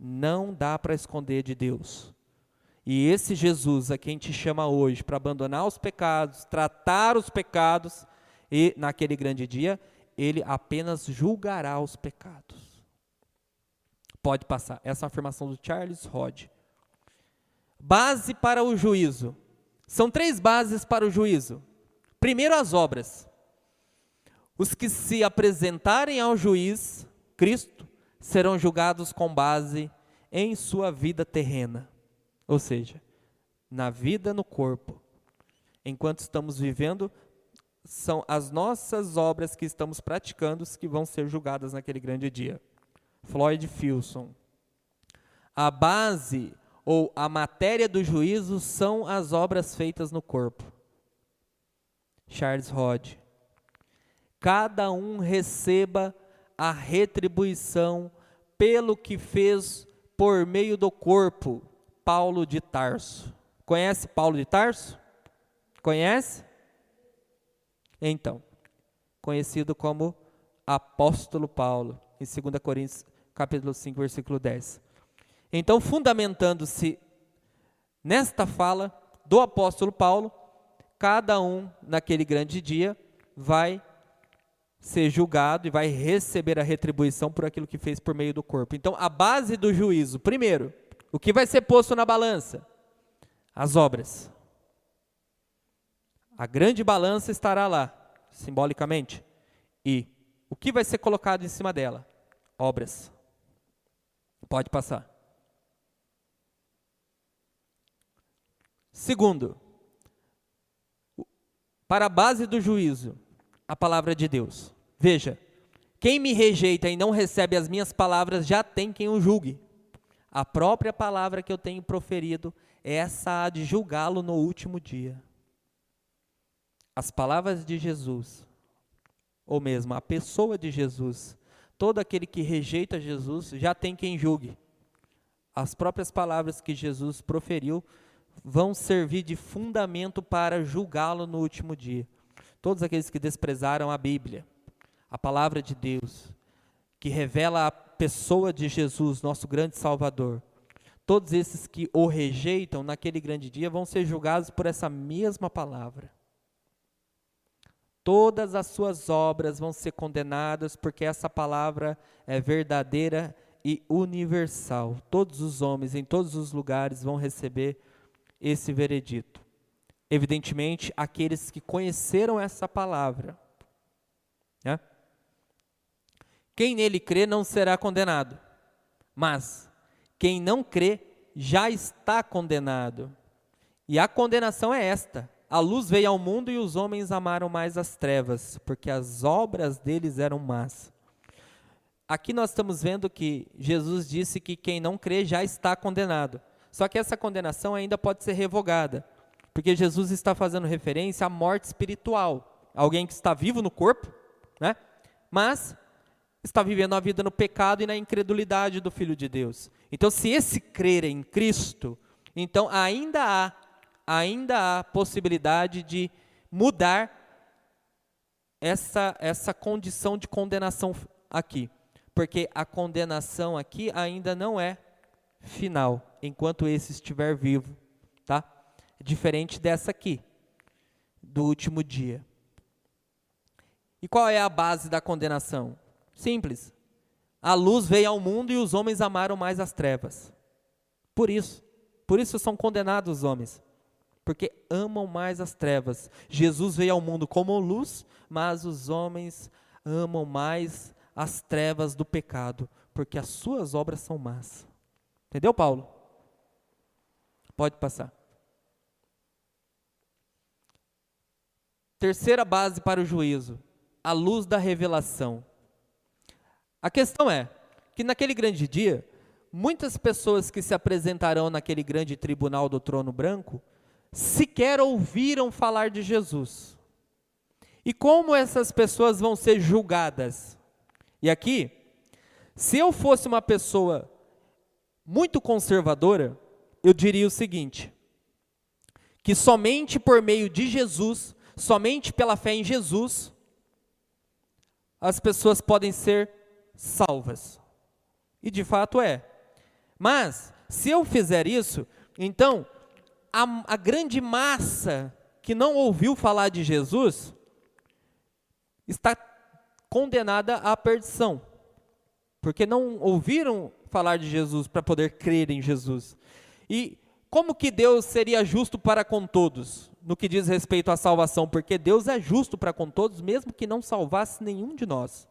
Não dá para esconder de Deus. E esse Jesus a quem te chama hoje para abandonar os pecados, tratar os pecados, e naquele grande dia, ele apenas julgará os pecados. Pode passar. Essa é uma afirmação do Charles Hodge. Base para o juízo. São 3 bases para o juízo. Primeiro, as obras. Os que se apresentarem ao juiz, Cristo, serão julgados com base em sua vida terrena. Ou seja, na vida no corpo. Enquanto estamos vivendo, são as nossas obras que estamos praticando que vão ser julgadas naquele grande dia. Floyd Filson. A base ou a matéria do juízo são as obras feitas no corpo. Charles Hodge. Cada um receba a retribuição pelo que fez por meio do corpo. Paulo de Tarso. Conhece Paulo de Tarso? Conhece? Então, conhecido como apóstolo Paulo, em 2 Coríntios, capítulo 5, versículo 10. Então, fundamentando-se nesta fala do apóstolo Paulo, cada um, naquele grande dia, vai ser julgado e vai receber a retribuição por aquilo que fez por meio do corpo. Então, a base do juízo, primeiro, o que vai ser posto na balança? As obras. A grande balança estará lá, simbolicamente. E o que vai ser colocado em cima dela? Obras. Pode passar. Segundo, para a base do juízo, a palavra de Deus. Veja, quem me rejeita e não recebe as minhas palavras já tem quem o julgue. A própria palavra que eu tenho proferido, essa há de julgá-lo no último dia. As palavras de Jesus, ou mesmo a pessoa de Jesus, todo aquele que rejeita Jesus já tem quem julgue. As próprias palavras que Jesus proferiu vão servir de fundamento para julgá-lo no último dia. Todos aqueles que desprezaram a Bíblia, a palavra de Deus, que revela a pessoa de Jesus, nosso grande Salvador, todos esses que o rejeitam naquele grande dia vão ser julgados por essa mesma palavra. todas as suas obras vão ser condenadas, porque essa palavra é verdadeira e universal. Todos os homens, em todos os lugares, vão receber esse veredito. Evidentemente, aqueles que conheceram essa palavra, né? Quem nele crê não será condenado, mas quem não crê já está condenado. E a condenação é esta: a luz veio ao mundo e os homens amaram mais as trevas, porque as obras deles eram más. Aqui nós estamos vendo que Jesus disse que quem não crê já está condenado. Só que essa condenação ainda pode ser revogada, porque Jesus está fazendo referência à morte espiritual. Alguém que está vivo no corpo, né? Mas está vivendo a vida no pecado e na incredulidade do Filho de Deus. Então, se esse crer em Cristo, então ainda há possibilidade de mudar essa condição de condenação aqui, porque a condenação aqui ainda não é final, enquanto esse estiver vivo, tá? Diferente dessa aqui, do último dia. E qual é a base da condenação? Simples: a luz veio ao mundo e os homens amaram mais as trevas. Por isso são condenados os homens, porque amam mais as trevas. Jesus veio ao mundo como luz, mas os homens amam mais as trevas do pecado, porque as suas obras são más. Entendeu, Paulo? Pode passar. Terceira base para o juízo: a luz da revelação. A questão é que naquele grande dia, muitas pessoas que se apresentarão naquele grande tribunal do trono branco sequer ouviram falar de Jesus. E como essas pessoas vão ser julgadas? E aqui, se eu fosse uma pessoa muito conservadora, eu diria o seguinte: que somente por meio de Jesus, somente pela fé em Jesus, as pessoas podem ser salvas. E de fato é. Mas, se eu fizer isso, então, a grande massa que não ouviu falar de Jesus está condenada à perdição, porque não ouviram falar de Jesus para poder crer em Jesus. E como que Deus seria justo para com todos, no que diz respeito à salvação? Porque Deus é justo para com todos, mesmo que não salvasse nenhum de nós,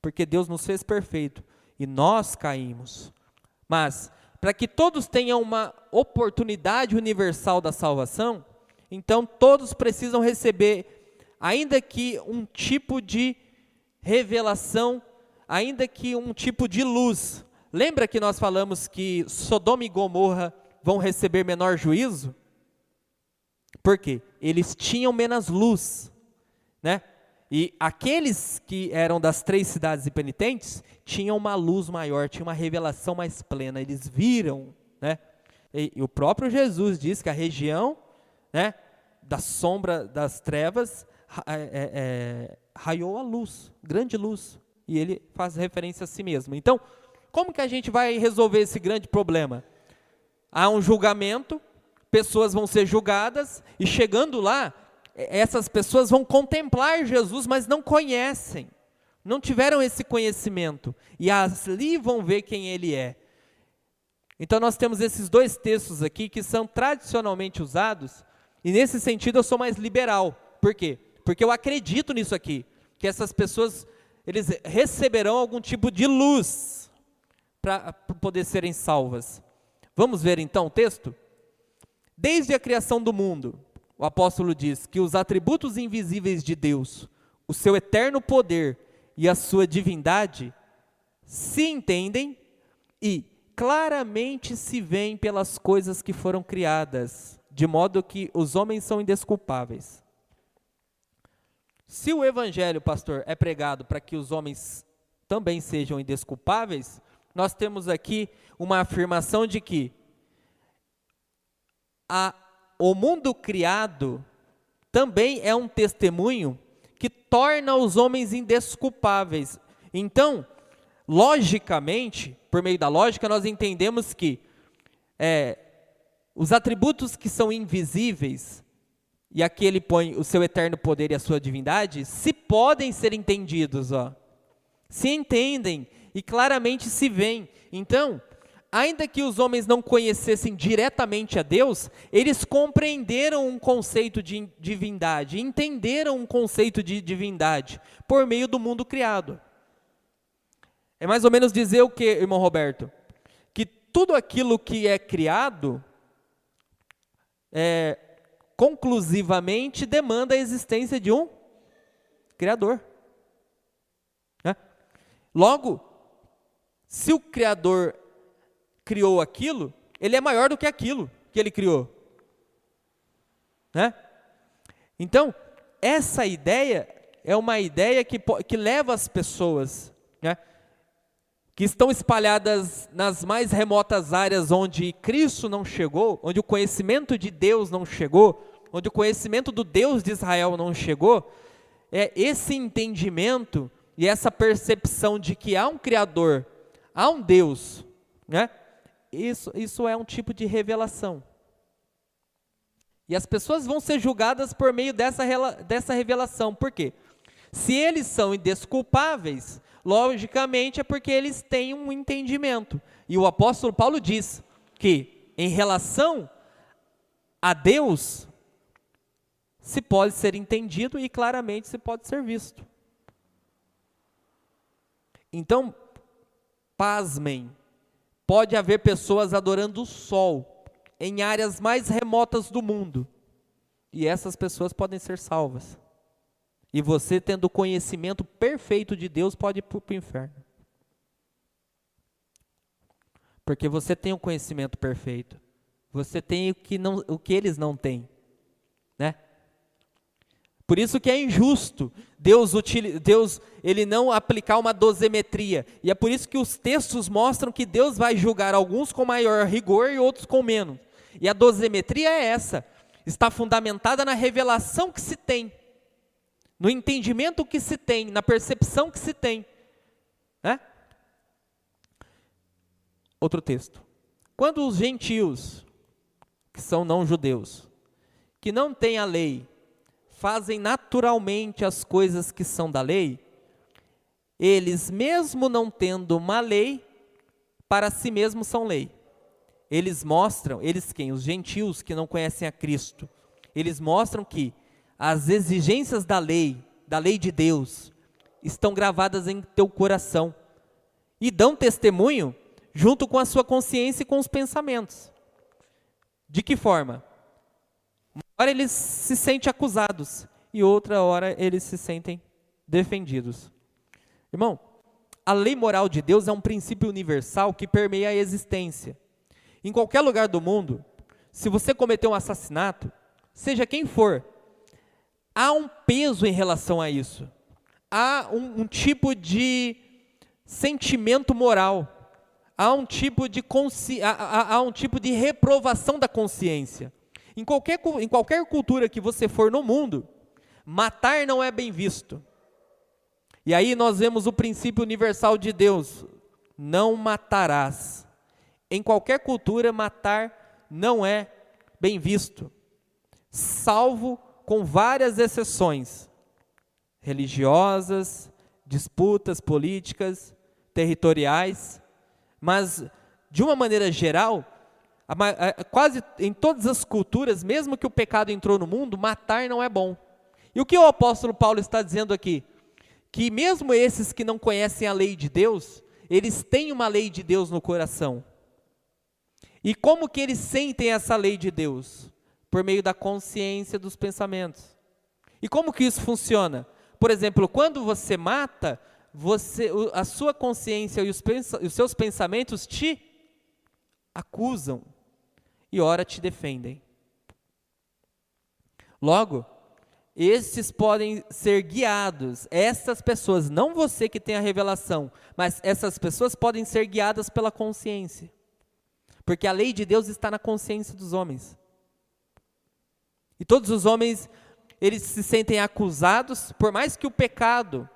porque Deus nos fez perfeito e nós caímos. Mas, para que todos tenham uma oportunidade universal da salvação, então todos precisam receber, ainda que um tipo de revelação, ainda que um tipo de luz. Lembra que nós falamos que Sodoma e Gomorra vão receber menor juízo? Por quê? Eles tinham menos luz, né? E aqueles que eram das 3 cidades impenitentes tinham uma luz maior, tinham uma revelação mais plena, eles viram, né? E o próprio Jesus diz que a região, né, da sombra das trevas raiou a luz, grande luz, e ele faz referência a si mesmo. Então, como que a gente vai resolver esse grande problema? Há um julgamento, pessoas vão ser julgadas, e chegando lá, essas pessoas vão contemplar Jesus, mas não conhecem, não tiveram esse conhecimento, e ali vão ver quem ele é. Então nós temos esses 2 textos aqui que são tradicionalmente usados, e nesse sentido eu sou mais liberal. Por quê? Porque eu acredito nisso aqui, que essas pessoas, eles receberão algum tipo de luz para poder serem salvas. Vamos ver então o texto? Desde a criação do mundo, o apóstolo diz que os atributos invisíveis de Deus, o seu eterno poder e a sua divindade, se entendem e claramente se veem pelas coisas que foram criadas, de modo que os homens são indesculpáveis. Se o evangelho, pastor, é pregado para que os homens também sejam indesculpáveis, nós temos aqui uma afirmação de que o mundo criado também é um testemunho que torna os homens indesculpáveis. Então, logicamente, por meio da lógica, nós entendemos que os atributos que são invisíveis e aqui ele põe o seu eterno poder e a sua divindade, se podem ser entendidos, se entendem e claramente se veem. Então, ainda que os homens não conhecessem diretamente a Deus, eles compreenderam um conceito de divindade, entenderam um conceito de divindade por meio do mundo criado. É mais ou menos dizer o que, irmão Roberto? Que tudo aquilo que é criado, conclusivamente demanda a existência de um Criador. Logo, se o Criador criou aquilo, ele é maior do que aquilo que ele criou. Então, essa ideia é uma ideia que leva as pessoas, que estão espalhadas nas mais remotas áreas onde Cristo não chegou, onde o conhecimento de Deus não chegou, onde o conhecimento do Deus de Israel não chegou, esse entendimento e essa percepção de que há um Criador, há um Deus, isso é um tipo de revelação. E as pessoas vão ser julgadas por meio dessa revelação. Por quê? Se eles são indesculpáveis, logicamente é porque eles têm um entendimento. E o apóstolo Paulo diz que, em relação a Deus, se pode ser entendido e claramente se pode ser visto. Então, pasmem, pode haver pessoas adorando o sol em áreas mais remotas do mundo, e essas pessoas podem ser salvas. E você, tendo o conhecimento perfeito de Deus, pode ir para o inferno. Porque você tem o conhecimento perfeito. Você tem o que eles não têm. Por isso que é injusto Deus ele não aplicar uma dosimetria. E é por isso que os textos mostram que Deus vai julgar alguns com maior rigor e outros com menos. E a dosimetria é essa. Está fundamentada na revelação que se tem. No entendimento que se tem, na percepção que se tem. Outro texto. Quando os gentios, que são não judeus, que não têm a lei, fazem naturalmente as coisas que são da lei, eles, mesmo não tendo uma lei, para si mesmos são lei. Eles mostram, quem? Os gentios que não conhecem a Cristo, eles mostram que as exigências da lei de Deus, estão gravadas em teu coração, e dão testemunho junto com a sua consciência e com os pensamentos. De que forma? Uma hora eles se sentem acusados, e outra hora eles se sentem defendidos. Irmão, a lei moral de Deus é um princípio universal que permeia a existência. Em qualquer lugar do mundo, se você cometer um assassinato, seja quem for, há um peso em relação a isso. Há um tipo de sentimento moral. Há um tipo de reprovação da consciência. Em qualquer cultura que você for no mundo, matar não é bem visto. E aí nós vemos o princípio universal de Deus: não matarás. Em qualquer cultura, matar não é bem visto, salvo com várias exceções religiosas, disputas políticas, territoriais, mas de uma maneira geral, quase em todas as culturas, mesmo que o pecado entrou no mundo, matar não é bom. E o que o apóstolo Paulo está dizendo aqui? Que mesmo esses que não conhecem a lei de Deus, eles têm uma lei de Deus no coração. E como que eles sentem essa lei de Deus? Por meio da consciência dos pensamentos. E como que isso funciona? Por exemplo, quando você mata, a sua consciência e os seus pensamentos te acusam e ora te defendem. Logo, estes podem ser guiados, essas pessoas, não você que tem a revelação, mas essas pessoas podem ser guiadas pela consciência. Porque a lei de Deus está na consciência dos homens. E todos os homens, eles se sentem acusados, por mais que o pecado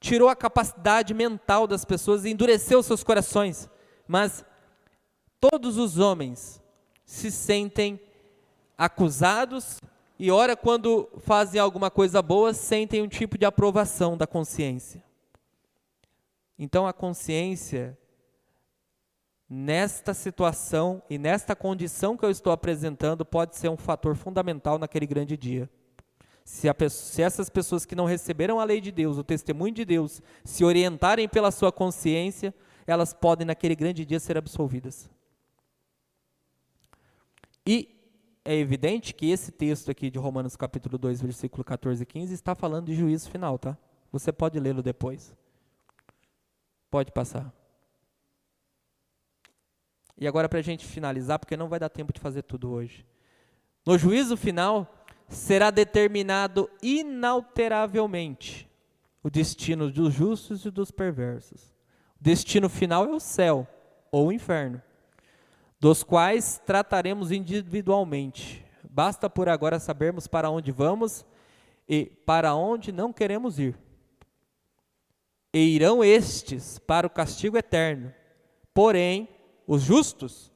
tirou a capacidade mental das pessoas e endureceu seus corações, mas todos os homens se sentem acusados E ora, quando fazem alguma coisa boa, sentem um tipo de aprovação da consciência. Então a consciência, nesta situação e nesta condição que eu estou apresentando, pode ser um fator fundamental naquele grande dia. Se essas pessoas que não receberam a lei de Deus, o testemunho de Deus, se orientarem pela sua consciência, elas podem naquele grande dia ser absolvidas. E é evidente que esse texto aqui de Romanos capítulo 2, versículo 14 e 15, está falando de juízo final, tá? Você pode lê-lo depois. Pode passar. E agora para a gente finalizar, porque não vai dar tempo de fazer tudo hoje. No juízo final, será determinado inalteravelmente o destino dos justos e dos perversos. O destino final é o céu ou o inferno, dos quais trataremos individualmente. Basta por agora sabermos para onde vamos e para onde não queremos ir. E irão estes para o castigo eterno, porém, os justos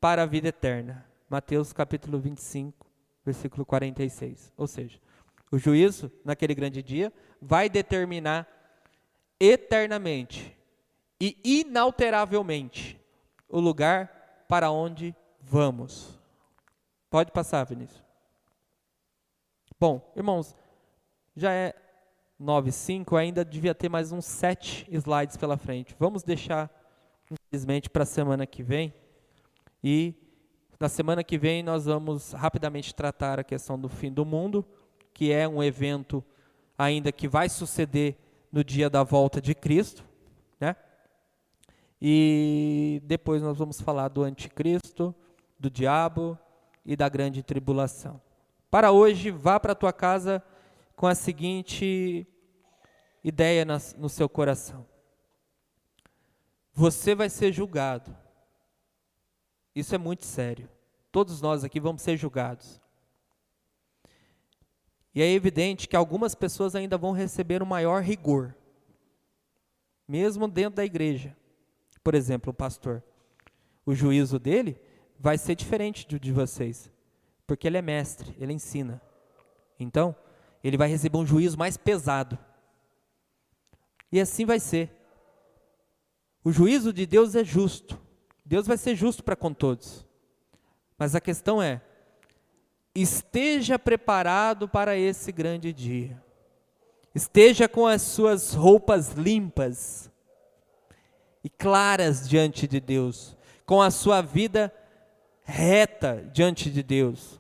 para a vida eterna. Mateus capítulo 25, versículo 46. Ou seja, o juízo, naquele grande dia, vai determinar eternamente e inalteravelmente o lugar para onde vamos. Pode passar, Vinícius. Bom, irmãos, já é 9:05, ainda devia ter mais uns 7 slides pela frente. Vamos deixar, infelizmente, para a semana que vem. E na semana que vem nós vamos rapidamente tratar a questão do fim do mundo, que é um evento ainda que vai suceder no dia da volta de Cristo, né? E depois nós vamos falar do anticristo, do diabo e da grande tribulação. Para hoje, vá para a tua casa com a seguinte ideia no seu coração. Você vai ser julgado. Isso é muito sério. Todos nós aqui vamos ser julgados. E é evidente que algumas pessoas ainda vão receber um maior rigor, mesmo dentro da igreja. Por exemplo, o pastor. O juízo dele vai ser diferente de vocês, porque ele é mestre, ele ensina. Então, ele vai receber um juízo mais pesado. E assim vai ser. O juízo de Deus é justo. Deus vai ser justo para com todos. Mas a questão é, esteja preparado para esse grande dia. Esteja com as suas roupas limpas e claras diante de Deus, com a sua vida reta diante de Deus,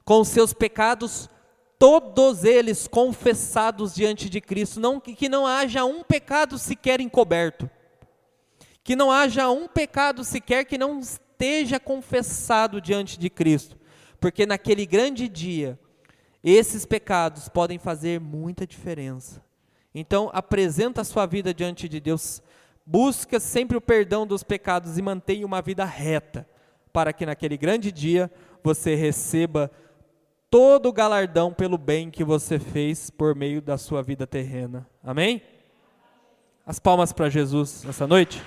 com os seus pecados, todos eles confessados diante de Cristo, que não haja um pecado sequer encoberto, que não haja um pecado sequer que não esteja confessado diante de Cristo, porque naquele grande dia, esses pecados podem fazer muita diferença. Então, apresenta a sua vida diante de Deus, busca sempre o perdão dos pecados e mantenha uma vida reta, para que naquele grande dia você receba todo o galardão pelo bem que você fez por meio da sua vida terrena. Amém? As palmas para Jesus nessa noite.